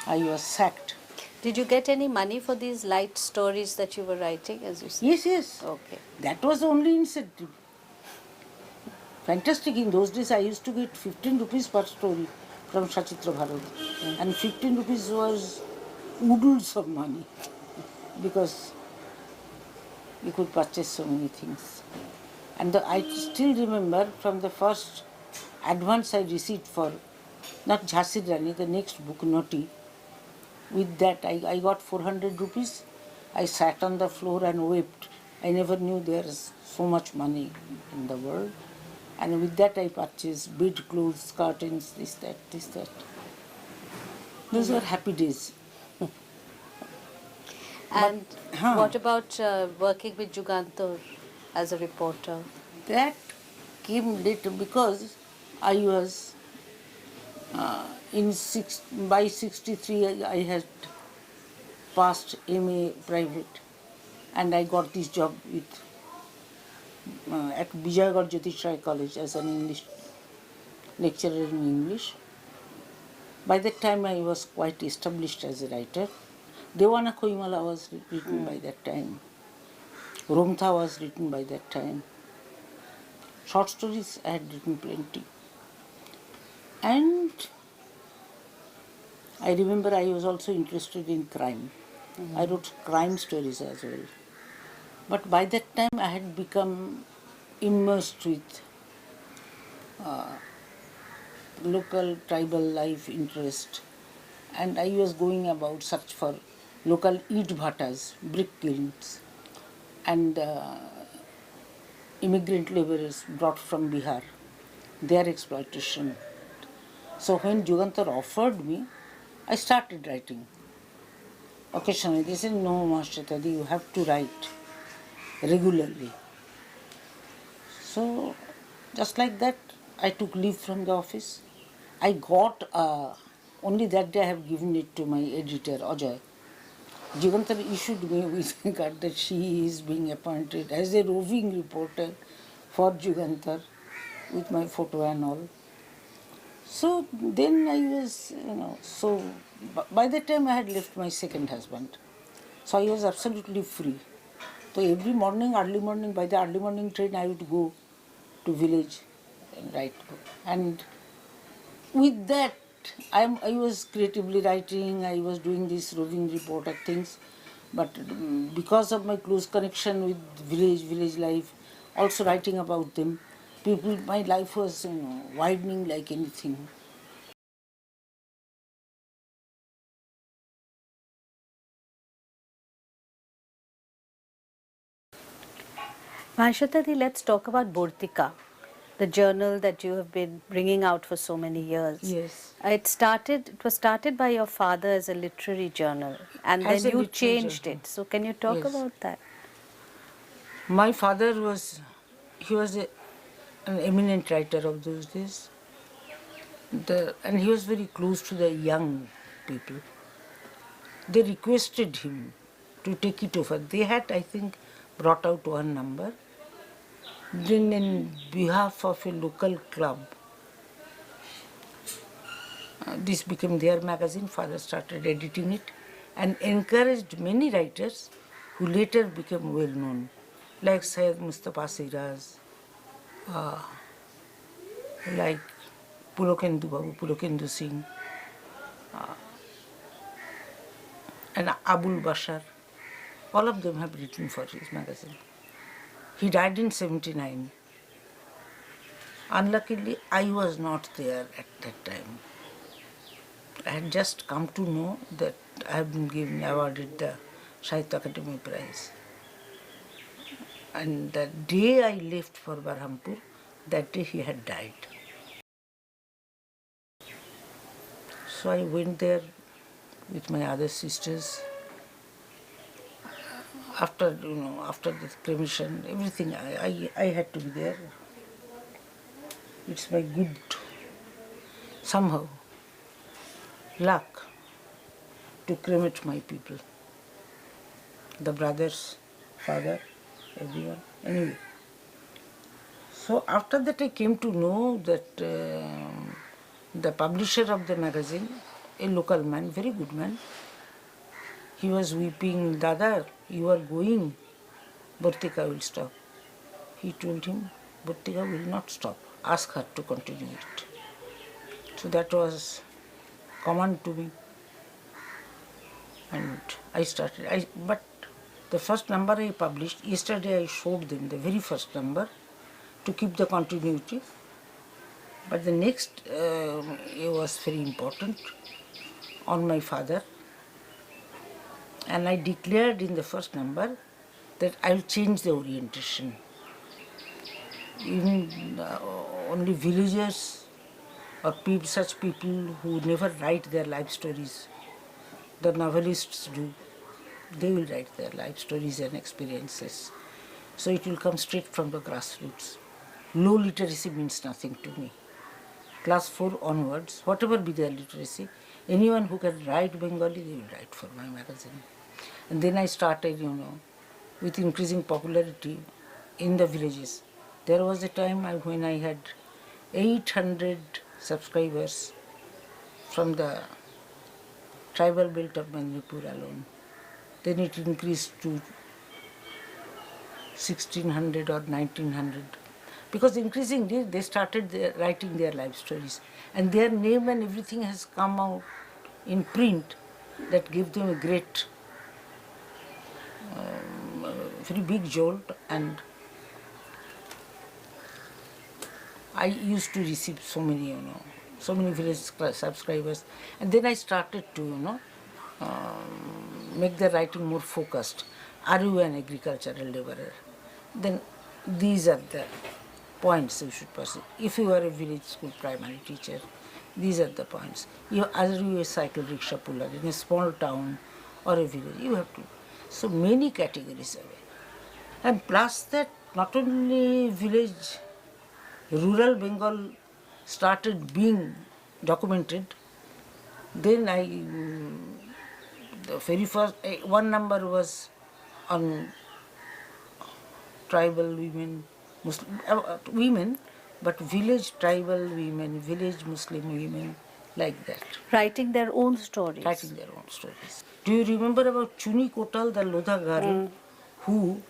I was sacked. Did you get any money for these light stories that you were writing, as you said? Yes, yes. Okay. That was the only incentive. Fantastic. In those days, I used to get 15 rupees per story from Sachitra Bharat. And 15 rupees was oodles of money because you could purchase so many things. And I still remember from the first advance I received for, not Jhansi Rani, the next book, Naughty. With that, I got 400 rupees. I sat on the floor and wept. I never knew there is so much money in the world. And with that, I purchased bed clothes, curtains, this, that. Those were happy days. And what about working with Jugantar as a reporter? That came later because I was by 63 I had passed MA private, and I got this job at Vijaygarh Jyotish Rai College as an English lecturer in English. By that time I was quite established as a writer. Dewana Koimala was written by that time. Romtha was written by that time. Short stories I had written plenty. And I remember I was also interested in crime. I wrote crime stories as well. But by that time I had become immersed with local tribal life interest, and I was going about search for local eat bhattas, brick kilns, and immigrant laborers brought from Bihar, their exploitation. So when Jugantar offered me, I started writing. Occasionally they said, no, Mahasweta Devi, you have to write regularly. So just like that, I took leave from the office. I got, only that day I have given it to my editor, Ajay. Jugantar issued me with a card that she is being appointed as a roving reporter for Jugantar with my photo and all. So then I was, so by the time I had left my second husband. So I was absolutely free. So every morning, early morning, by the early morning train, I would go to village and write. And with that, I was creatively writing, I was doing this roving reporter things. But because of my close connection with village life, also writing about them, people, my life was widening like anything. Mahasweta Devi, let's talk about Bortika, the journal that you have been bringing out for so many years. Yes. It was started by your father as a literary journal, and As then a you literary changed journal. it. So can you talk Yes. about that? My father was, he was an eminent writer of those days. And he was very close to the young people. They requested him to take it over. They had, I think, brought out one number. Then, in behalf of a local club, this became their magazine. Father started editing it and encouraged many writers who later became well known, like Syed Mustafa Siraz, like Pulokendu Babu, Pulokendu Singh, and Abul Bashar. All of them have written for his magazine. He died in 79. Unluckily, I was not there at that time. I had just come to know that I have been awarded the Sahitya Akademi prize. And the day I left for Berhampur, that day he had died. So I went there with my other sisters. After the cremation, everything, I had to be there. It's my good, somehow, luck to cremate my people. The brothers, father, everyone. Anyway. So after that I came to know that the publisher of the magazine, a local man, very good man, he was weeping, Dada, you are going, Bortika will stop. He told him, Bortika will not stop. Ask her to continue it. So that was command to me. And I started. But the first number I published, yesterday I showed them the very first number to keep the continuity. But the next it was very important on my father. And I declared in the first number that I'll change the orientation. Even only villagers or such people who never write their life stories, the novelists do, they will write their life stories and experiences. So it will come straight from the grassroots. Low literacy means nothing to me. Class 4 onwards, whatever be their literacy, anyone who can write Bengali, they will write for my magazine. And then I started, with increasing popularity in the villages. There was a time when I had 800 subscribers from the tribal belt of Manipur alone. Then it increased to 1600 or 1900. Because increasingly they started writing their life stories. And their name and everything has come out in print that gave them a great very big jolt, and I used to receive so many, so many village subscribers, and then I started to, make the writing more focused. Are you an agricultural laborer? Then these are the points you should pursue. If you are a village school primary teacher, these are the points. Are you a cycle rickshaw puller in a small town or a village? You have to. So many categories are there. And plus that, not only village, rural Bengal started being documented. Then the very first, one number was on tribal women, Muslim, women, but village tribal women, village Muslim women, like that. Writing their own stories. Writing their own stories. Do you remember about Chuni Kotal, the Lodha girl, who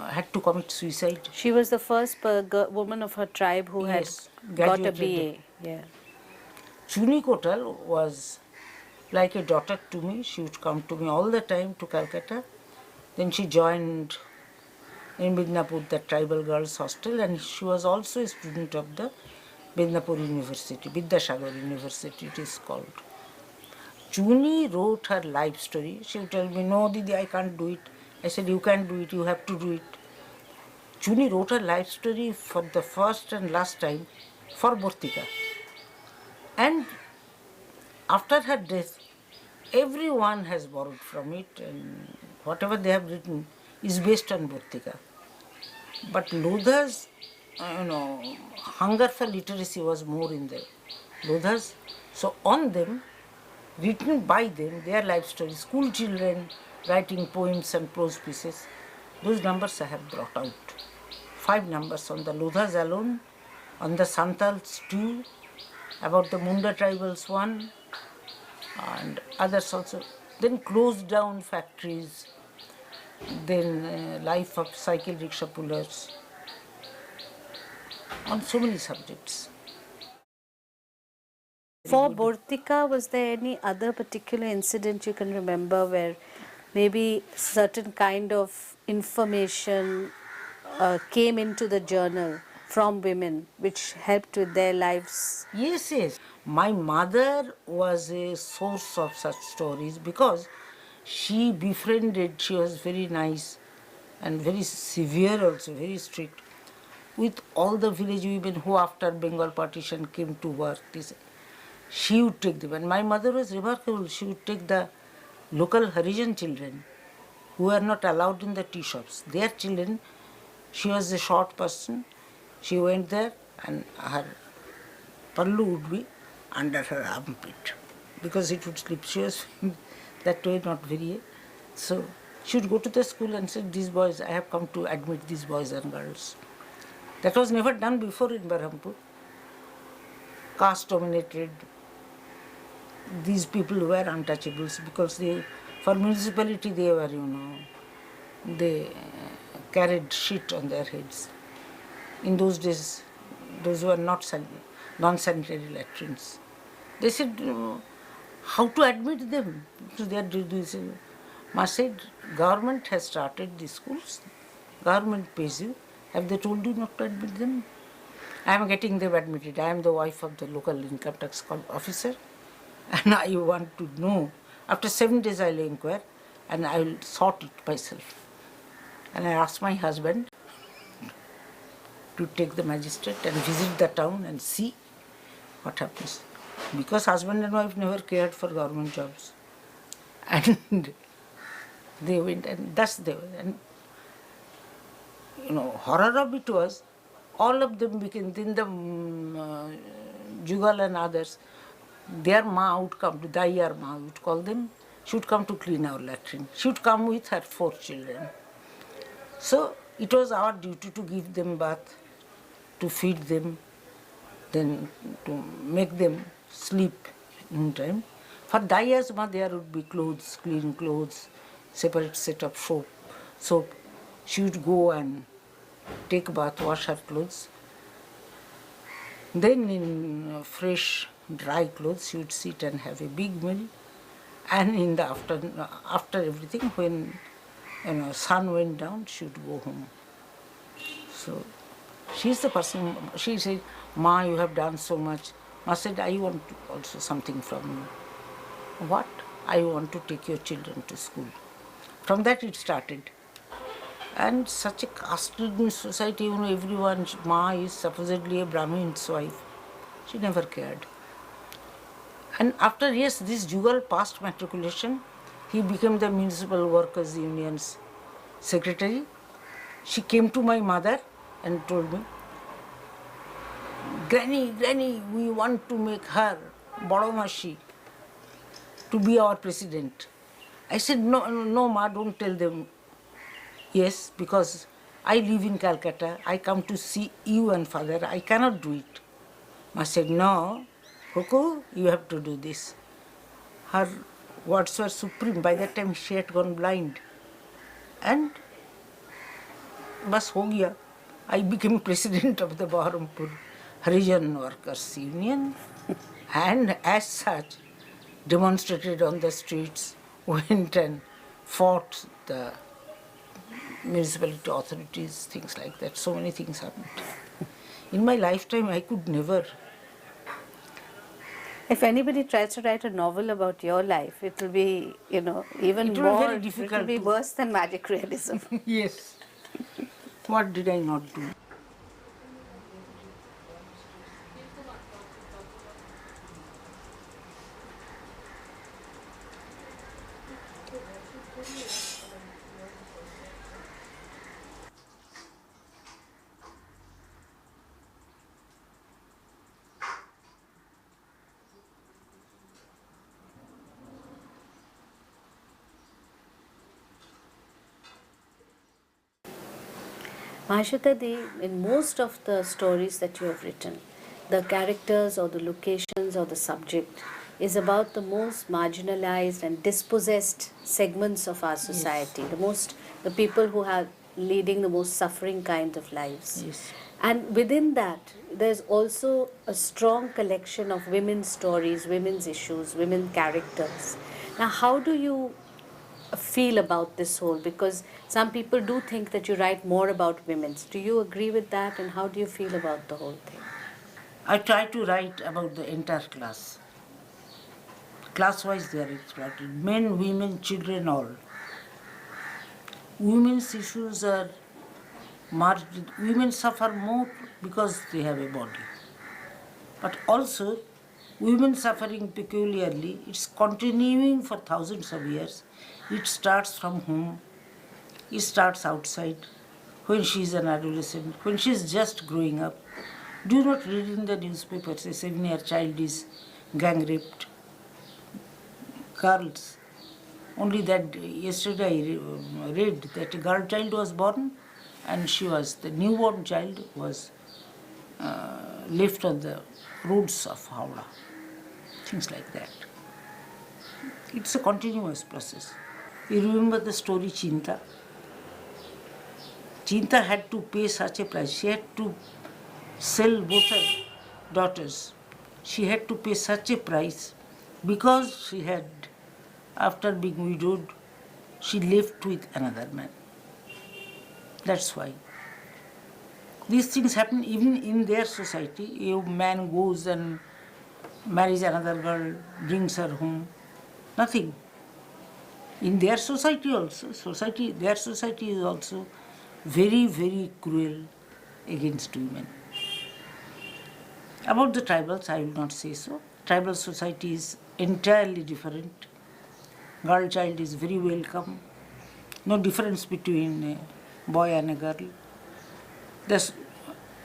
had to commit suicide? She was the first woman of her tribe who Yes, had got a graduated. BA. Yeah. Chuni Kotal was like a daughter to me. She would come to me all the time to Calcutta. Then she joined in Midnapur, the tribal girls' hostel, and she was also a student of the Midnapur University, Vidyasagar University it is called. Chuni wrote her life story. She would tell me, no Didi, I can't do it. I said, you can't do it, you have to do it. Chuni wrote her life story for the first and last time for Bortika. And after her death, everyone has borrowed from it, and whatever they have written is based on Bortika. But Lodha's, hunger for literacy was more in the Lodha's. So on them, written by them, their life stories, school children writing poems and prose pieces, those numbers I have brought out. 5 numbers on the Lodhas alone, on the Santals 2, about the Munda tribals 1, and others also. Then closed down factories, then life of cycle rickshaw pullers, on so many subjects. For Bortika, was there any other particular incident you can remember where maybe certain kind of information came into the journal from women which helped with their lives? Yes, yes. My mother was a source of such stories because she was very nice and very severe also, very strict, with all the village women who after Bengal partition came to work. She would take them. And my mother was remarkable. She would take the local Harijan children who were not allowed in the tea shops. Their children, she was a short person. She went there and her pallu would be under her armpit because it would slip. She was that way not very. So she would go to the school and say, these boys, I have come to admit these boys and girls. That was never done before in Berhampur. Caste dominated. These people were untouchables because for municipality they were, they carried shit on their heads. In those days, those were not non-sanitary latrines. They said, how to admit them? So they said, Ma said, government has started these schools, government pays you. Have they told you not to admit them? I am getting them admitted. I am the wife of the local income tax officer and I want to know. After 7 days I will inquire and I will sort it myself. And I asked my husband to take the magistrate and visit the town and see what happens. Because husband and wife never cared for government jobs. And they went and thus they were. And horror of it was, all of them became, then the Jugal and others, their ma would come to, Daiyar ma would call them, she would come to clean our latrine. She would come with her 4 children. So it was our duty to give them bath, to feed them, then to make them sleep in time. For Daiyar's ma there would be clothes, clean clothes, separate set of soap. She would go and take bath, wash her clothes. Then in fresh, dry clothes, she would sit and have a big meal. And in the afternoon, after everything, when sun went down, she would go home. So she's the person, she said, Ma, you have done so much. Ma said, I want also something from you. What? I want to take your children to school. From that it started. And such a caste-ridden society, everyone, Ma is supposedly a Brahmin's wife. She never cared. And after, yes, this Jugal passed matriculation, he became the Municipal Workers' Union's secretary. She came to my mother and told me, Granny, we want to make her, Bodomashi, to be our president. I said, no, Ma, don't tell them. Yes, because I live in Calcutta, I come to see you and father, I cannot do it. Ma said, no, Coco, you have to do this. Her words were supreme. By that time she had gone blind. And bas ho gaya. I became president of the Baharampur Harijan Workers Union and as such demonstrated on the streets, went and fought the municipality authorities, things like that. So many things happened. In my lifetime I could never. If anybody tries to write a novel about your life, it will be, even It will be more, very difficult it will be to- worse than magic realism. Yes. What did I not do? Mahasweta Devi, in most of the stories that you have written, the characters or the locations or the subject is about the most marginalized and dispossessed segments of our society, the people who are leading the most suffering kind of lives. Yes. And within that, there's also a strong collection of women's stories, women's issues, women characters. Now, how do you feel about this whole? Because some people do think that you write more about women's. Do you agree with that, and how do you feel about the whole thing? I try to write about the entire class. Class-wise they are exploited. Men, women, children, all. Women's issues are women suffer more because they have a body. But also, women suffering peculiarly, it's continuing for thousands of years. It starts from home, it starts outside, when she is an adolescent, when she is just growing up. Do you not read in the newspapers a 7-year child is gang raped? Girls. Only that yesterday I read that a girl child was born and the newborn child was left on the roads of Howrah. Things like that. It's a continuous process. You remember the story Chinta? Chinta had to pay such a price. She had to sell both her daughters. She had to pay such a price because she had, after being widowed, she left with another man. That's why. These things happen even in their society. A man goes and marries another girl, brings her home. Nothing. In their society also, their society is also very, very cruel against women. About the tribals, I will not say so. Tribal society is entirely different. Girl child is very welcome. No difference between a boy and a girl. The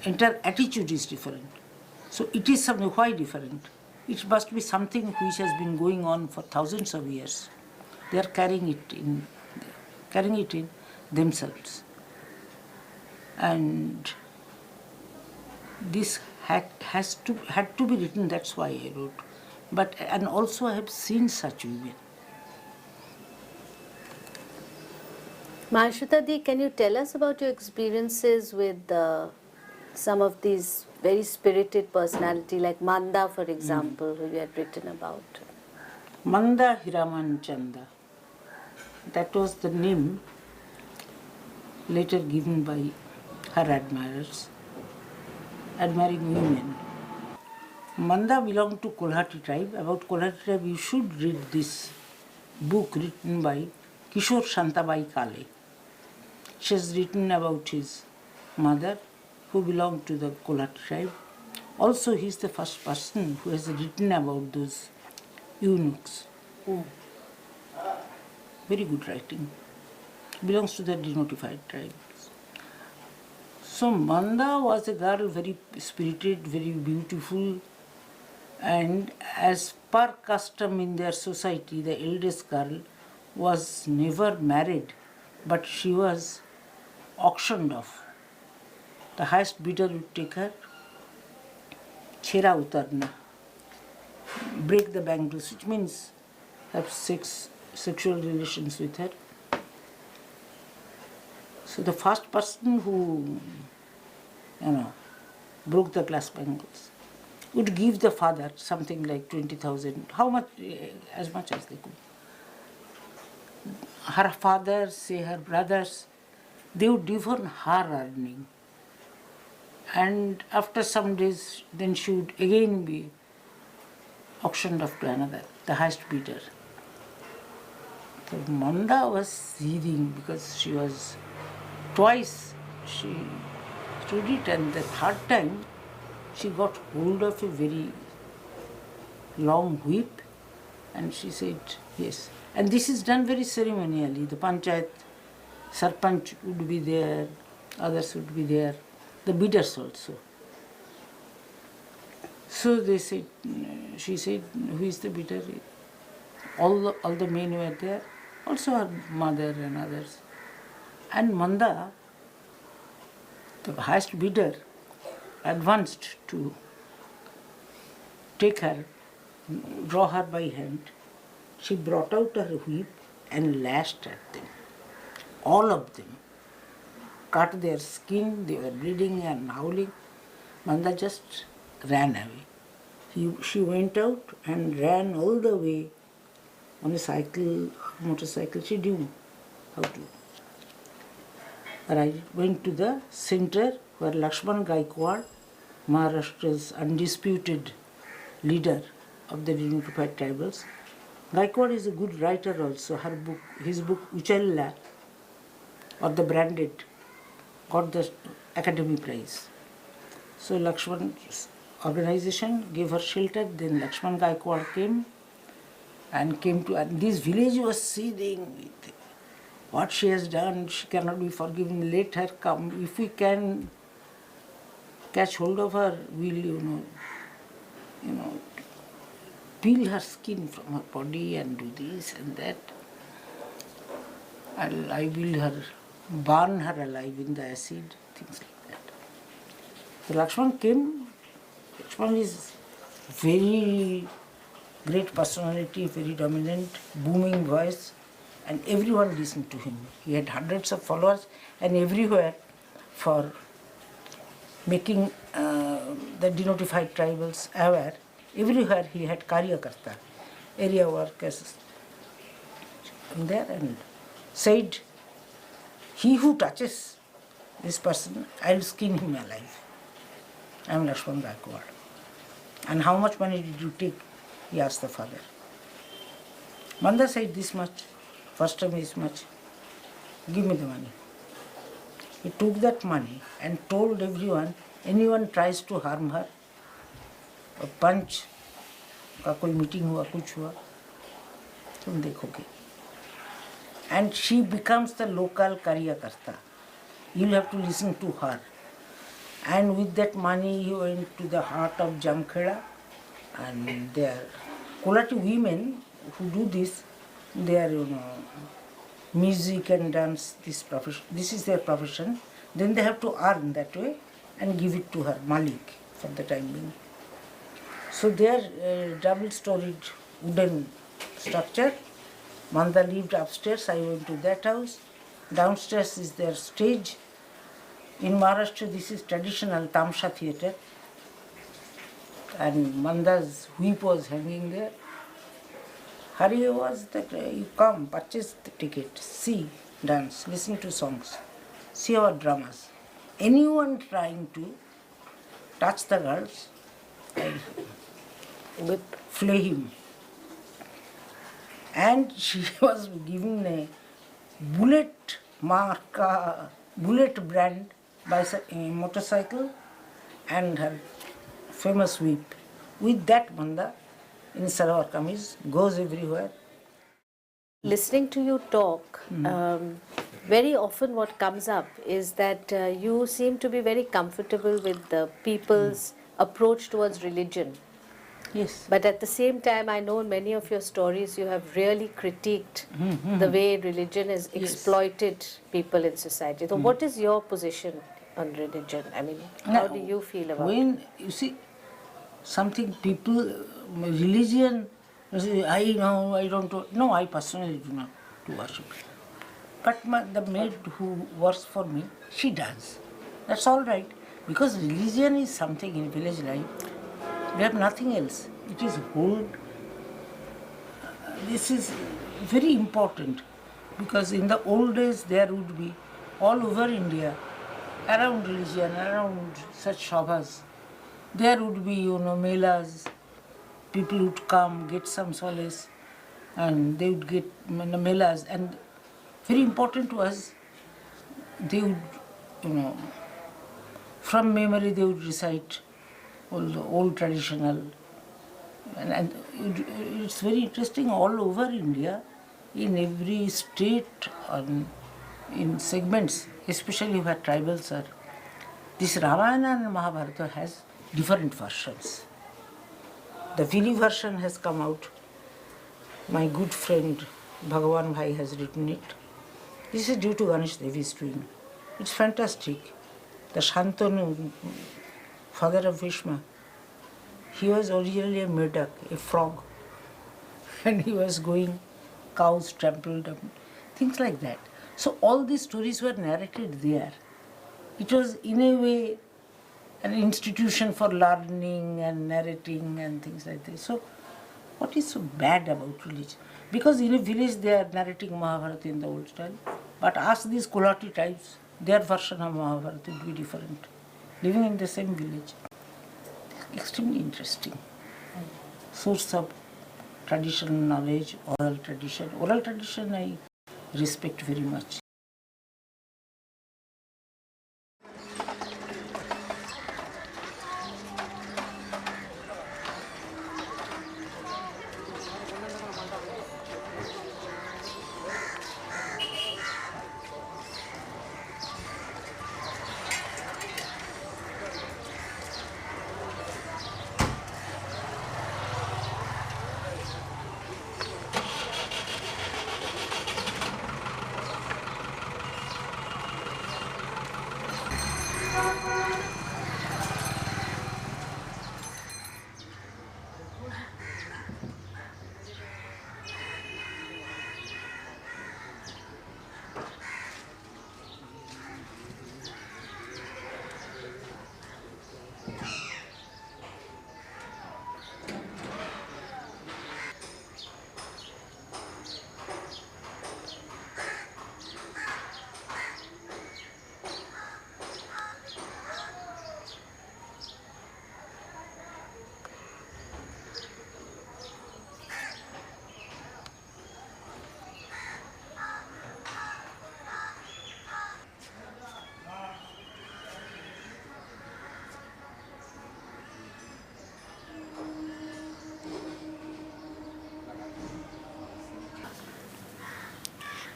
entire attitude is different. So it is something, why different? It must be something which has been going on for thousands of years. They are carrying it in themselves. And this had to be written, that's why I wrote. And also I have seen such women. Mahasweta Devi, can you tell us about your experiences with some of these very spirited personality like Manda, for example, who you had written about? Manda Hiraman Chanda. That was the name later given by her admirers, admiring women. Manda belonged to Kolhati tribe. About Kolhati tribe, you should read this book written by Kishore Shantabai Kale. She has written about his mother, who belonged to the Kolhati tribe. Also, he is the first person who has written about those eunuchs. Very good writing. Belongs to the denotified tribes. So Manda was a girl very spirited, very beautiful, and as per custom in their society, the eldest girl was never married, but she was auctioned off. The highest bidder would take her, chera utarna, break the bangles, which means have sexual relations with her. So the first person who, broke the glass bangles would give the father something like 20,000, how much, as much as they could. Her father, say her brothers, they would give her earning. And after some days, then she would again be auctioned off to another, the highest bidder. So Manda was seething because she was twice she stood it, and the third time she got hold of a very long whip and she said yes. And this is done very ceremonially. The panchayat, sarpanch would be there, others would be there, the bidders also. So they said, she said, who is the bidder? All the men were there, also her mother and others. And Manda, the highest bidder, advanced to take her, draw her by hand. She brought out her whip and lashed at them, all of them. Cut their skin, they were bleeding and howling. Manda just ran away. She went out and ran all the way on a cycle, motorcycle. She knew how to. I went to the center where Lakshmi Gaikwad, Maharashtra's undisputed leader of the denotified tribals. Gaikwad is a good writer also. His book Uchella, or The Branded, got the Academy Prize. So Lakshman's organization gave her shelter. Then Lakshmi Gaikwad came to, and this village was seething with what she has done. She cannot be forgiven. Let her come. If we can catch hold of her, we'll, peel her skin from her body and do this and that. I will burn her alive in the acid, things like that. So Lakshman came. Lakshman is very great personality, very dominant, booming voice, and everyone listened to him. He had hundreds of followers, and everywhere for making the denotified tribals aware, everywhere he had Karyakarta, area workers there, and said, he who touches this person, I'll skin him alive. I am Lakshmi Gaikwad. And how much money did you take? He asked the father. Manda said, this much. First time is much. Give me the money. He took that money and told everyone, anyone tries to harm her, or punch, का कोई meeting हुआ, कुछ हुआ, तुम देखोगे. And she becomes the local Karyakarta. You'll have to listen to her. And with that money, he went to the heart of Jamkheda, and there, Kolhati women who do this, they are, music and dance, this is their profession. Then they have to earn that way and give it to her, Malik, for the time being. So their double-storied wooden structure. Manda lived upstairs, I went to that house. Downstairs is their stage. In Maharashtra, this is traditional Tamsha theatre. And Manda's whip was hanging there. Hurry was that you come, purchase the ticket, see, dance, listen to songs. see our dramas. Anyone trying to touch the girls, I Whip. flay him. And she was given a bullet bullet brand motorcycle and her famous whip. With that, Banda in Salwar Kameez goes everywhere. Listening to you talk, very often what comes up is that you seem to be very comfortable with the people's approach towards religion. Yes. But at the same time, I know in many of your stories you have really critiqued the way religion has exploited people in society. So, what is your position on religion? I mean, how do you feel about it? When you see something, people, religion, you say, I know, I don't know. No, I personally do not do worship. But the maid who works for me, she does. That's all right. Because religion is something in village life. We have nothing else. It is whole. This is very important because in the old days there would be all over India, around religion, around such sabhas, there would be, melas. People would come, get some solace, and they would get melas. And very important was, they would, from memory they would recite all the old traditional. And it's very interesting all over India, in every state, in segments, especially where tribals are. This Ramayana and Mahabharata has different versions. The Vili version has come out. My good friend Bhagavan Bhai has written it. This is due to Ganesh Devi's doing. It's fantastic. The Shantanu, father of Bhishma, he was originally a Medak, a frog. And he was going, cows trampled up, things like that. So all these stories were narrated there. It was in a way an institution for learning and narrating and things like this. So what is so bad about religion? Because in a village they are narrating Mahabharata in the old style. But ask these Kulati tribes, their version of Mahabharata would be different. Living in the same village. Extremely interesting. Source of traditional knowledge, oral tradition. Oral tradition I respect very much.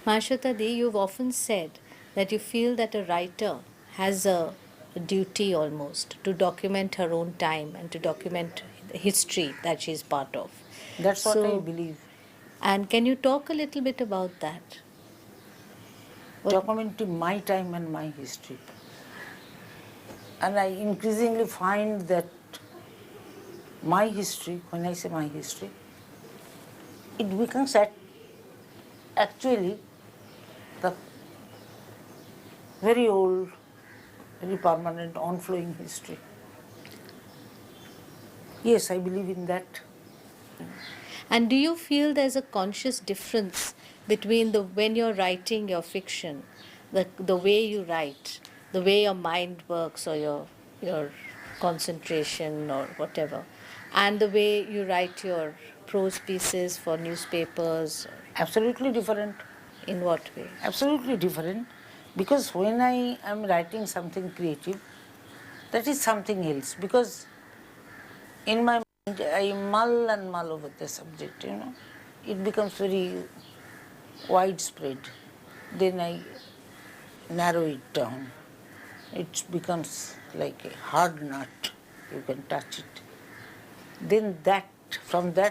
Mahasweta Devi, you've often said that you feel that a writer has a duty almost to document her own time and to document the history that she's part of. That's what I believe. And can you talk a little bit about that? Documenting my time and my history. And I increasingly find that my history, when I say my history, it becomes actually the very old, very permanent, on-flowing history. Yes, I believe in that. And do you feel there's a conscious difference between when you're writing your fiction the way you write, the way your mind works, or your concentration or whatever, and the way you write your prose pieces for newspapers? Absolutely different. In what way? Absolutely different. Because when I am writing something creative, that is something else. Because in my mind, I mull and mull over the subject, It becomes very widespread. Then I narrow it down. It becomes like a hard nut. You can touch it. Then from that,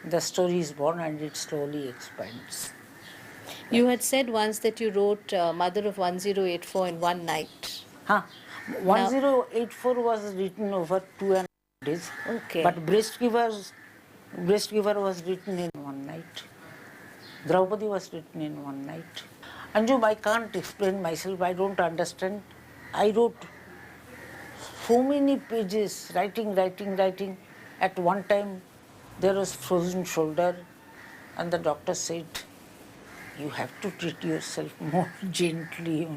the story is born and it slowly expands. You had said once that you wrote Mother of 1084 in one night. Huh. 1084 was written over 2.5 days. Okay. But Breast Giver was written in one night. Draupadi was written in one night. Anjum, I can't explain myself. I don't understand. I wrote so many pages, writing. At one time, there was frozen shoulder, and the doctor said, you have to treat yourself more gently,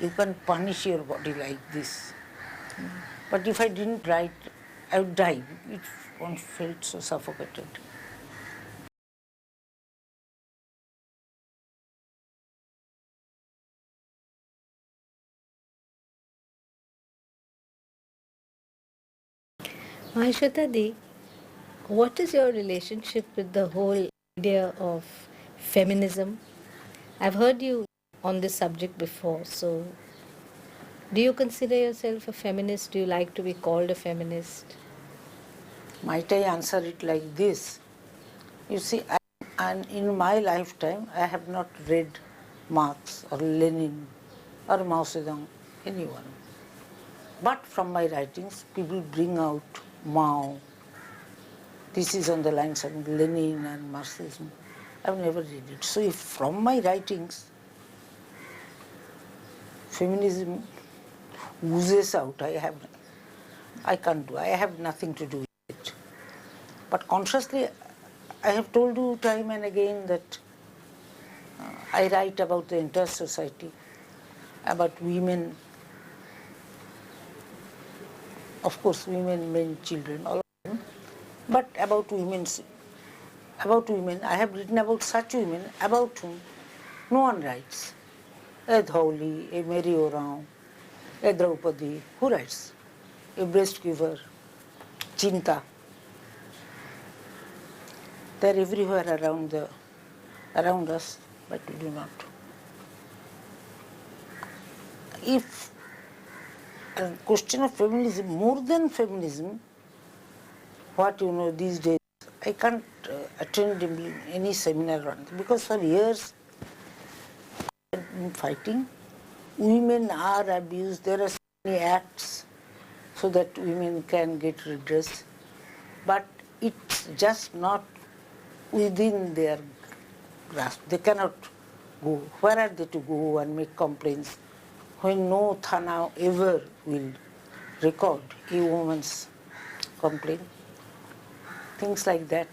You can't punish your body like this. But if I didn't write, I would die. One felt so suffocated. Mahasweta Di, what is your relationship with the whole idea of feminism? I've heard you on this subject before, so do you consider yourself a feminist? Do you like to be called a feminist? Might I answer it like this? You see, and in my lifetime, I have not read Marx or Lenin or Mao Zedong, anyone. But from my writings, people bring out Mao. This is on the lines of Lenin and Marxism. I've never read it. So if from my writings, feminism oozes out, I can't do. I have nothing to do with it. But consciously, I have told you time and again that I write about the entire society, about women, of course, women, men, children, all of them, but about women, I have written about such women about whom no one writes. A Dhauli, a Mary Orang, a Draupadi, who writes? A Breast Giver, Chinta. They are everywhere around us, but we do not. If a question of feminism, more than feminism, what these days, I can't attend any seminar on it, because for years I have been fighting. Women are abused. There are so many acts so that women can get redress, but it's just not within their grasp. They cannot go. Where are they to go and make complaints when no thana ever will record a woman's complaint? Things like that.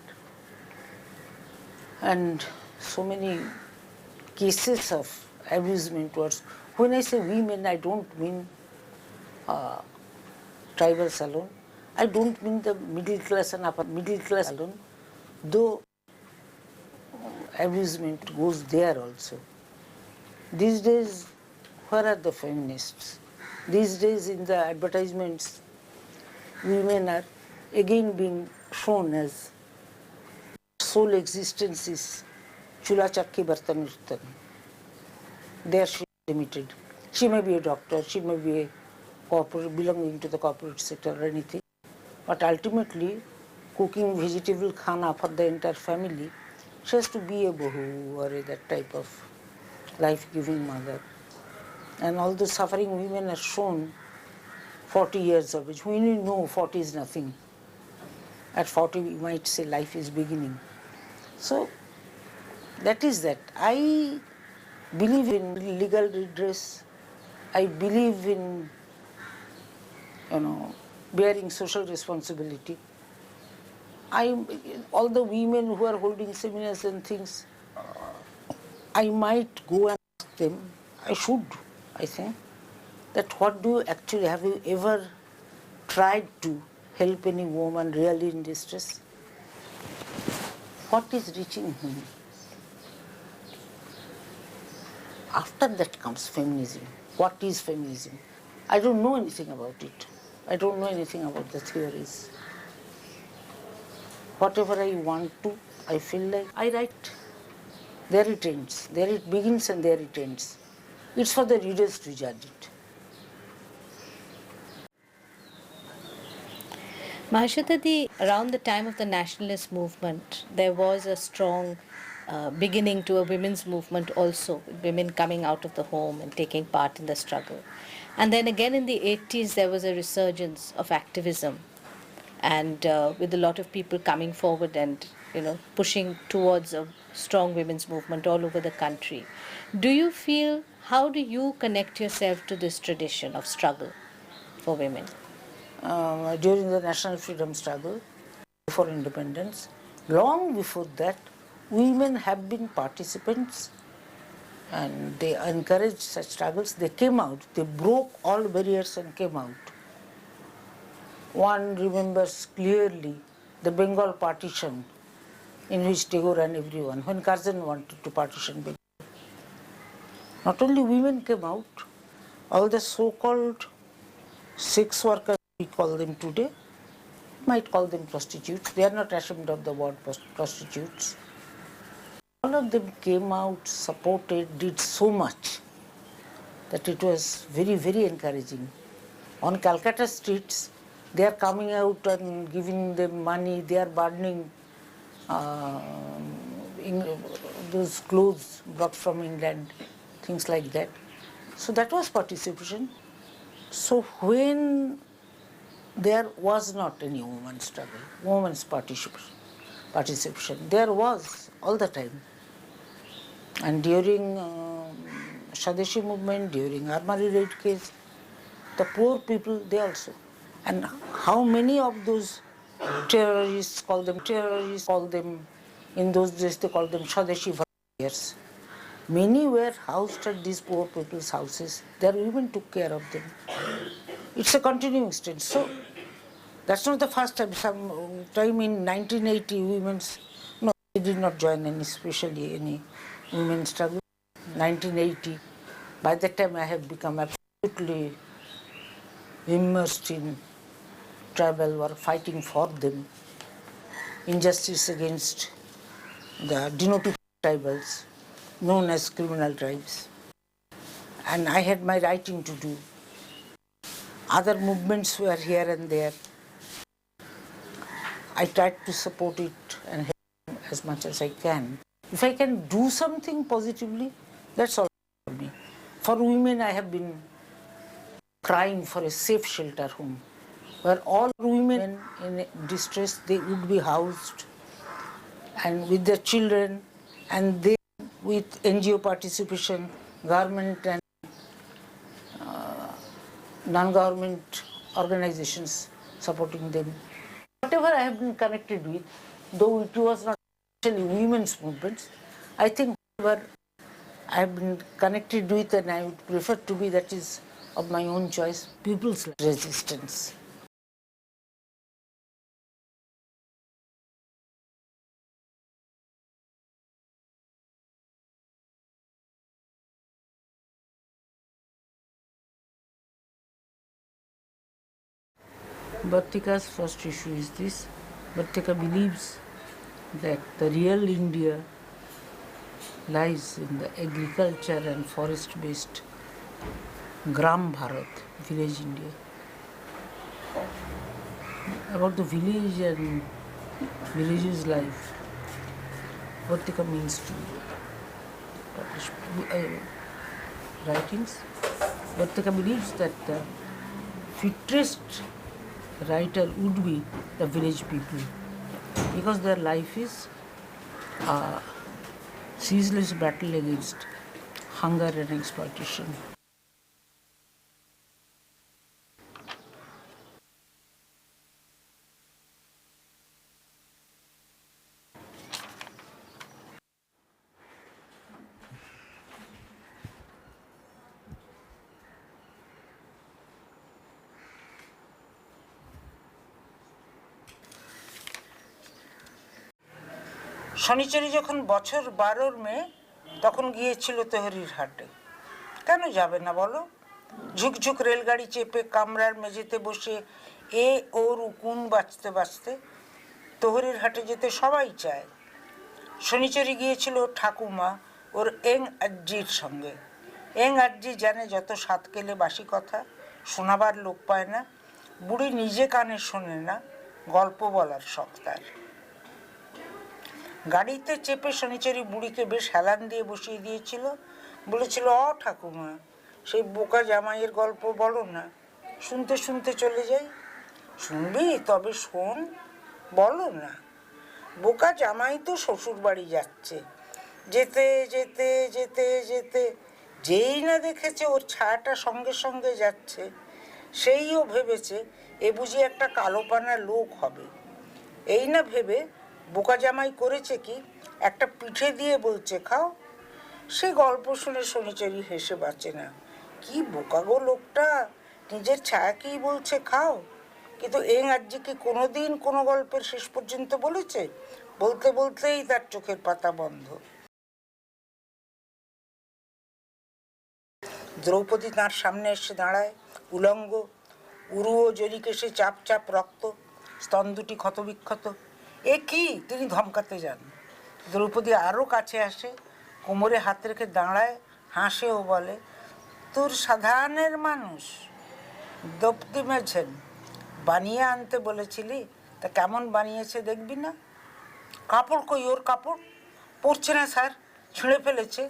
And so many cases of abusement towards. When I say women, I don't mean tribals alone. I don't mean the middle class and upper middle class alone, though abusement goes there also. These days, where are the feminists? These days in the advertisements, women are again being shown as sole existence is chula chakki bartan urtan. There she is limited. She may be a doctor, she may be a corporate, belonging to the corporate sector or anything, but ultimately cooking vegetable khana for the entire family, she has to be a bahu or that type of life-giving mother. And all the suffering women are shown 40 years of age. We know 40 is nothing. At 40 we might say life is beginning. So that is that. I believe in legal redress. I believe in bearing social responsibility. All the women who are holding seminars and things, I might go and ask them, I should, I think, that what do you actually, have you ever tried to help any woman really in distress? What is reaching him? After that comes feminism. What is feminism? I don't know anything about it. I don't know anything about the theories. Whatever I want to, I feel like I write. There it ends. There it begins and there it ends. It's for the readers to judge it. Mahasweta, around the time of the nationalist movement, there was a strong beginning to a women's movement also, women coming out of the home and taking part in the struggle. And then again in the 80s, there was a resurgence of activism, and with a lot of people coming forward and pushing towards a strong women's movement all over the country. How do you connect yourself to this tradition of struggle for women? During the national freedom struggle, before independence, long before that, women have been participants and they encouraged such struggles. They came out, they broke all barriers and came out. One remembers clearly the Bengal partition in which Tagore and everyone, when Curzon wanted to partition Bengal. Not only women came out, all the so-called sex workers, we call them today, might call them prostitutes. They are not ashamed of the word prostitutes. All of them came out, supported, did so much that it was very, very encouraging. On Calcutta streets, they are coming out and giving them money. They are burning those clothes brought from England, things like that. So that was participation. So when there was not any women's struggle, women's participation, there was all the time. And during Swadeshi movement, during Armory Raid case, the poor people, they also. And how many of those terrorists, call them, in those days they called them Swadeshi volunteers. Many were housed at these poor people's houses. Their women took care of them. It's a continuing stage. So that's not the first time. Some time in 1980, no, they did not join especially any women's struggle. 1980, by that time I have become absolutely immersed in tribal work, fighting for them, injustice against the denotified tribals, known as criminal tribes. And I had my writing to do. Other movements were here and there. I tried to support it and help them as much as I can. If I can do something positively, that's all for me. For women, I have been crying for a safe shelter home, where all women in distress, they would be housed and with their children, and then with NGO participation, government and non-government organizations supporting them. Whatever I have been connected with, though it was not actually women's movements, I think whatever I have been connected with and I would prefer to be, that is of my own choice, people's resistance. Bortika's first issue is this. Bortika believes that the real India lies in the agriculture and forest-based Gram Bharat, village India. About the village and village's life, Bortika means to publish writings. Bortika believes that the fittest writer would be the village people, because their life is a ceaseless battle against hunger and exploitation. শনিচরি যখন বছর 12 মেয়ে তখন গিয়েছিল তেহরির হাটে। কেন যাবে না বলো? ঝুকঝুক রেলগাড়ি চেপে কামরার মেঝেতে বসে এ ওর উকুন বাঁচতে বাঁচতে তেহরির হাটে যেতে সবাই চায়। শনিচরি গিয়েছিল ঠাকুমা ওর এং আজ্জির সঙ্গে। এং আজ্জি জানে যত সাত কেলে বাসি কথা, শোনাবার লোক পায় না। বুড়ি নিজে কানে শোনে না, গল্প বলার শখ তার। গাড়িতে চেপে শনিচরি বুড়িকে বেশ হেলান দিয়ে বসিয়ে দিয়েছিল। বলেছিল, ঠাকুমা, সেই বোকা জামাইয়ের গল্প বলো না, শুনতে শুনতে চলে যাই। শুনবি? তবে শোন, বলো না। বোকা জামাই তো শ্বশুর বাড়ি যাচ্ছে। যেতে যেতে যেতে যেতে যেই না দেখেছে ওর ছায়াটা সঙ্গে সঙ্গে যাচ্ছে, সেইও ভেবেছে এ বুঝি একটা কালোপানা লোক হবে। এই না ভেবে বোকা জামাই করেছে কি, একটা পিঠে দিয়ে বলছে খাও। সে গল্প শুনে শনিচরি হেসে বাঁচে না। কি বোকা গো লোকটা, নিজের ছায়াকেই বলছে খাও। কিন্তু এং আজ্জি কি কোনোদিন কোনো গল্পের শেষ পর্যন্ত বলেছে? বলতে বলতেই তার চোখের পাতা বন্ধ। দ্রৌপদী তাঁর সামনে এসে দাঁড়ায়, উলঙ্গ, উরু ও জরিকেশে চাপ চাপ রক্ত, স্তন দুটি ক্ষতবিক্ষত। এ কি? তিনি ধমকাতে যান। দ্রৌপদী আরও কাছে আসে, কোমরে হাত রেখে দাঁড়ায়, হাসে ও বলে, তোর সাধারণের মানুষ দপ্তি মেছেন, বানিয়ে আনতে বলেছিলি, তা কেমন বানিয়েছে দেখবি না? কাপড় কই ওর? কাপড় পরছে না স্যার, ছিঁড়ে ফেলেছে।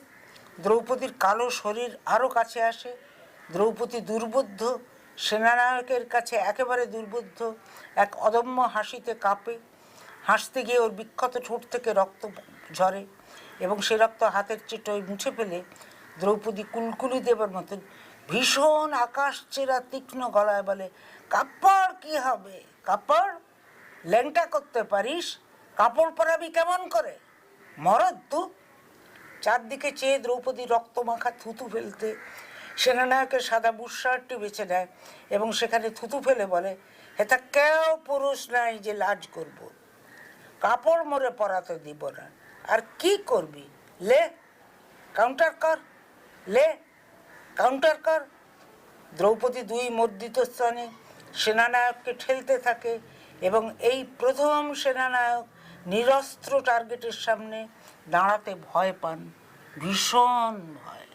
দ্রৌপদীর কালো শরীর আরও কাছে আসে। দ্রৌপদী দুর্বোধ্য, সেনানায়কের কাছে একেবারে দুর্বোধ্য, এক অদম্য হাসিতে কাঁপে। হাসতে গিয়ে ওর বিক্ষত ঠোঁট থেকে রক্ত ঝরে এবং সে রক্ত হাতের চেটোয় মুছে ফেলে দ্রৌপদী কুলকুলি দেবার মতন ভীষণ আকাশ চেরা তীক্ষ্ণ গলায় বলে, কাপড় কি হবে? কাপড় ল্যাংটা করতে পারিস, কাপড় পরাবি কেমন করে? মরদ তু। চারদিকে চেয়ে দ্রৌপদী রক্ত মাখা থুতু ফেলতে সেনানায়কের সাদা বুশশার্টটি বেছে নেয় এবং সেখানে থুতু ফেলে বলে, হেতা কেউ পুরুষ নাই যে লাজ করব, কাপড় মরে পরাতে দিব না। আর কি করবি? লে কাউন্টার কর, লে কাউন্টার কর। দ্রৌপদী দুই মর্দিত স্থানে সেনানায়ককে ঠেলতে থাকে এবং এই প্রথম সেনানায়ক নিরস্ত্র টার্গেটের সামনে দাঁড়াতে ভয় পান, ভীষণ ভয়।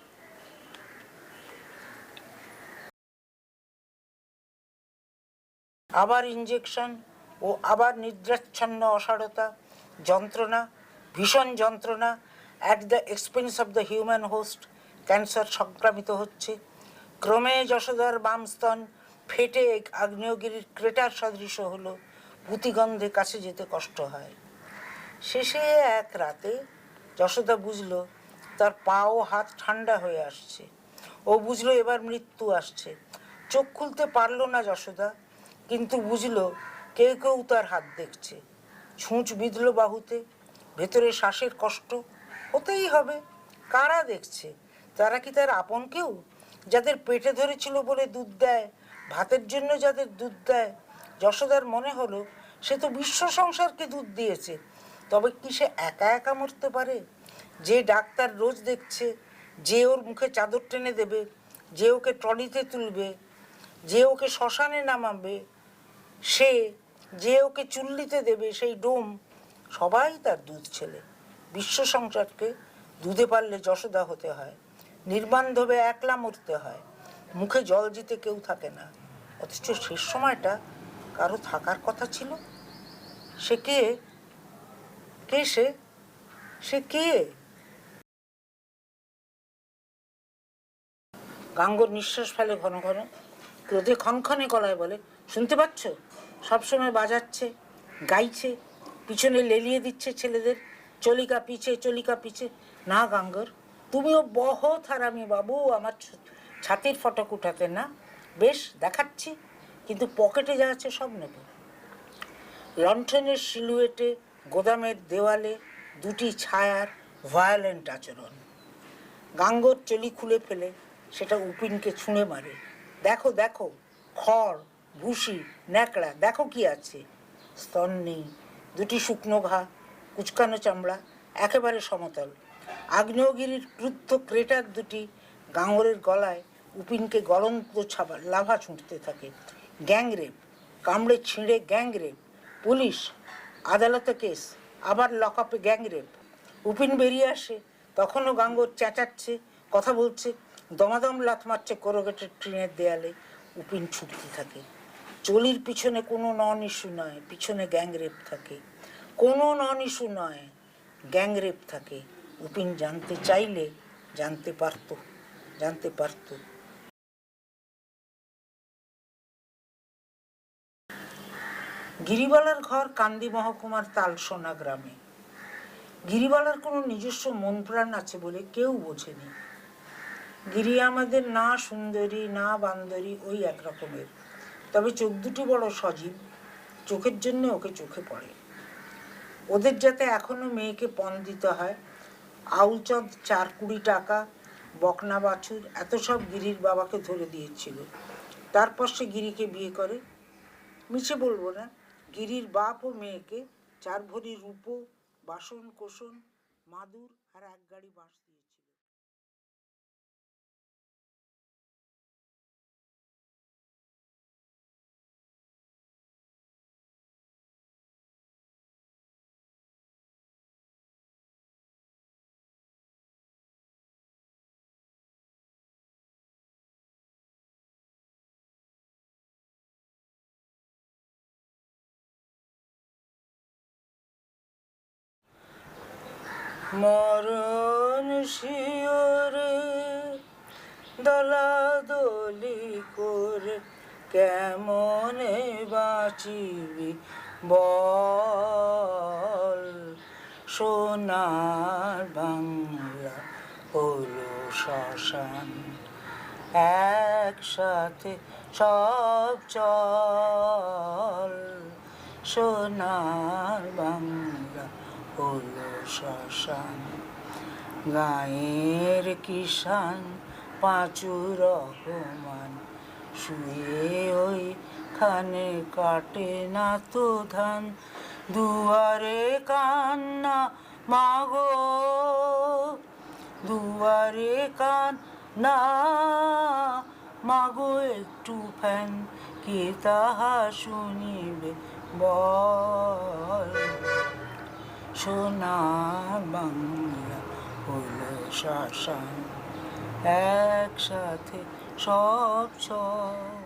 আবার ইঞ্জেকশন ও আবার নিদ্রাচ্ছন্ন অসাড়তা, যন্ত্রণা, ভীষণ যন্ত্রণা। At the expense of the human host cancer সংক্রামিত হচ্ছে। ক্রমে যশোদার বাম স্তন ফেটে আগ্নেয়গিরির ক্রেটার সদৃশ হলো। পুতিগন্ধে কাছে যেতে কষ্ট হয়। শেষে এক রাতে যশোদা বুঝলো তার পা ও হাত ঠান্ডা হয়ে আসছে। ও বুঝলো এবার মৃত্যু আসছে। চোখ খুলতে পারলো না যশোদা, কিন্তু বুঝলো কেউ কেউ তার হাত দেখছে। ছুঁচ বিঁধল বাহুতে, ভেতরে শ্বাসের কষ্ট। হতেই হবে, কারা দেখছে? তারা কি তার আপন কেউ, যাদের পেটে ধরেছিল বলে দুধ দেয়, ভাতের জন্য যাদের দুধ দেয়? যশোদার মনে হলো সে তো বিশ্ব সংসারকে দুধ দিয়েছে, তবে কি সে একা একা মরতে পারে? যে ডাক্তার রোজ দেখছে, যে ওর মুখে চাদর টেনে দেবে, যে ওকে ট্রলিতে তুলবে, যে ওকে শ্মশানে নামাবে, সে যে ওকে চুল্লিতে দেবে, সেই ডোম, সবাই তার দুধ ছেলে। বিশ্ব সংসারকে দুধে পারলে যশোদা হতে হয়, নির্বান্ধবে একলা মরতে হয়, মুখে জল দিতে কেউ থাকে না। অথচ শেষ সময়টা কারো থাকার কথা ছিল। সে কে? কে সে? সে কে? গাঙ্গর নিঃশ্বাস ফেলে ঘন ঘন, ক্রোধে ক্ষণক্ষণে গলায় বলে, শুনতে পাচ্ছ? সবসময় বাজাচ্ছে, গাইছে, পিছনে লেলিয়ে দিচ্ছে ছেলেদের, চলিকা পিছে চলিকা পিছে। না গাঙ্গর, তুমিও বহুত হারামি বাবু, আমার ছাতির ফটক উঠাতে না। বেশ দেখাচ্ছি, কিন্তু পকেটে যা আছে সব নেব। লণ্ঠনের সিলুয়েটে গোদামের দেওয়ালে দুটি ছায়ার ভায়োলেন্ট আচরণ। গাঙ্গর চলি খুলে ফেলে সেটা উপিনকে ছুঁড়ে মারে। দেখো দেখো, খড়, ভুসি, ন্যাকড়া, দেখো কি আছে। স্তন নেই, দুটি শুকনো ঘা, কুচকানো চামড়া, একেবারে সমতল। আগ্নেয়গিরির ক্রুদ্ধ ক্রেটার দুটি গাঙরের গলায় উপিনকে গলন্ত লাভা ছুঁটতে থাকে। গ্যাংরেপ, কামড়ে ছিঁড়ে গ্যাংরেপ, পুলিশ, আদালতে কেস, আবার লকআপে গ্যাংরেপ। উপিন বেরিয়ে আসে, তখনও গাঙ্গর চেঁচাচ্ছে, কথা বলছে, দমাদম লাথ মারছে কোরোগেটের ট্রেনের দেয়ালে। উপিন ছুটতে থাকে। চলির পিছনে কোনো নন ইস্যু নয়, পিছনে গ্যাংরেপ থাকে। কোনো নন ইস্যু নয়, গ্যাংরেপ থাকে। উপিন জানতে চাইলে জানতে পারত। গিরিবালার ঘর কান্দি মহকুমার তালসোনা গ্রামে। গিরিবালার কোনো নিজস্ব মন প্রাণ আছে বলে কেউ বোঝেনি। গিরি আমাদের না সুন্দরী না বান্দরী, ওই একরকমের। তবে চোখ দুটি বড় সজীব, চোখের জন্য ওকে চোখে পড়ে। ওদের যাতে এখনো মেয়েকে পণ দিতে হয়, আউলচাঁদ 4-20 টাকা, বকনা বাছুর, এত সব গিরির বাবাকে ধরে দিয়েছিল। তারপর সে গিরিকে বিয়ে করে। মিছে বলবো না, গিরির বাপ ও মেয়েকে 4 ভরি রূপো, বাসন কোসন, মাদুর আর 1 গাড়ি বাঁশ দিয়েছিল। মরণ শিওরে দলাদলি করে কেমনে বাঁচিবি বল, সোনার বাংলা হলো শ্মশান, একসাথে সব চল, সোনার বাংলা হলো শ্মশান। গায়ের কিষান পাঁচু রহমান শুয়ে ওইখানে কাটে না তো ধান, দুয়ারে কান্না মাগো, দুয়ারে কান্না মাগো, একটু ফ্যান কে তাহা শুনিবে বল, সোনার বাংলা হলো শ্মশান, একসাথে সব চল।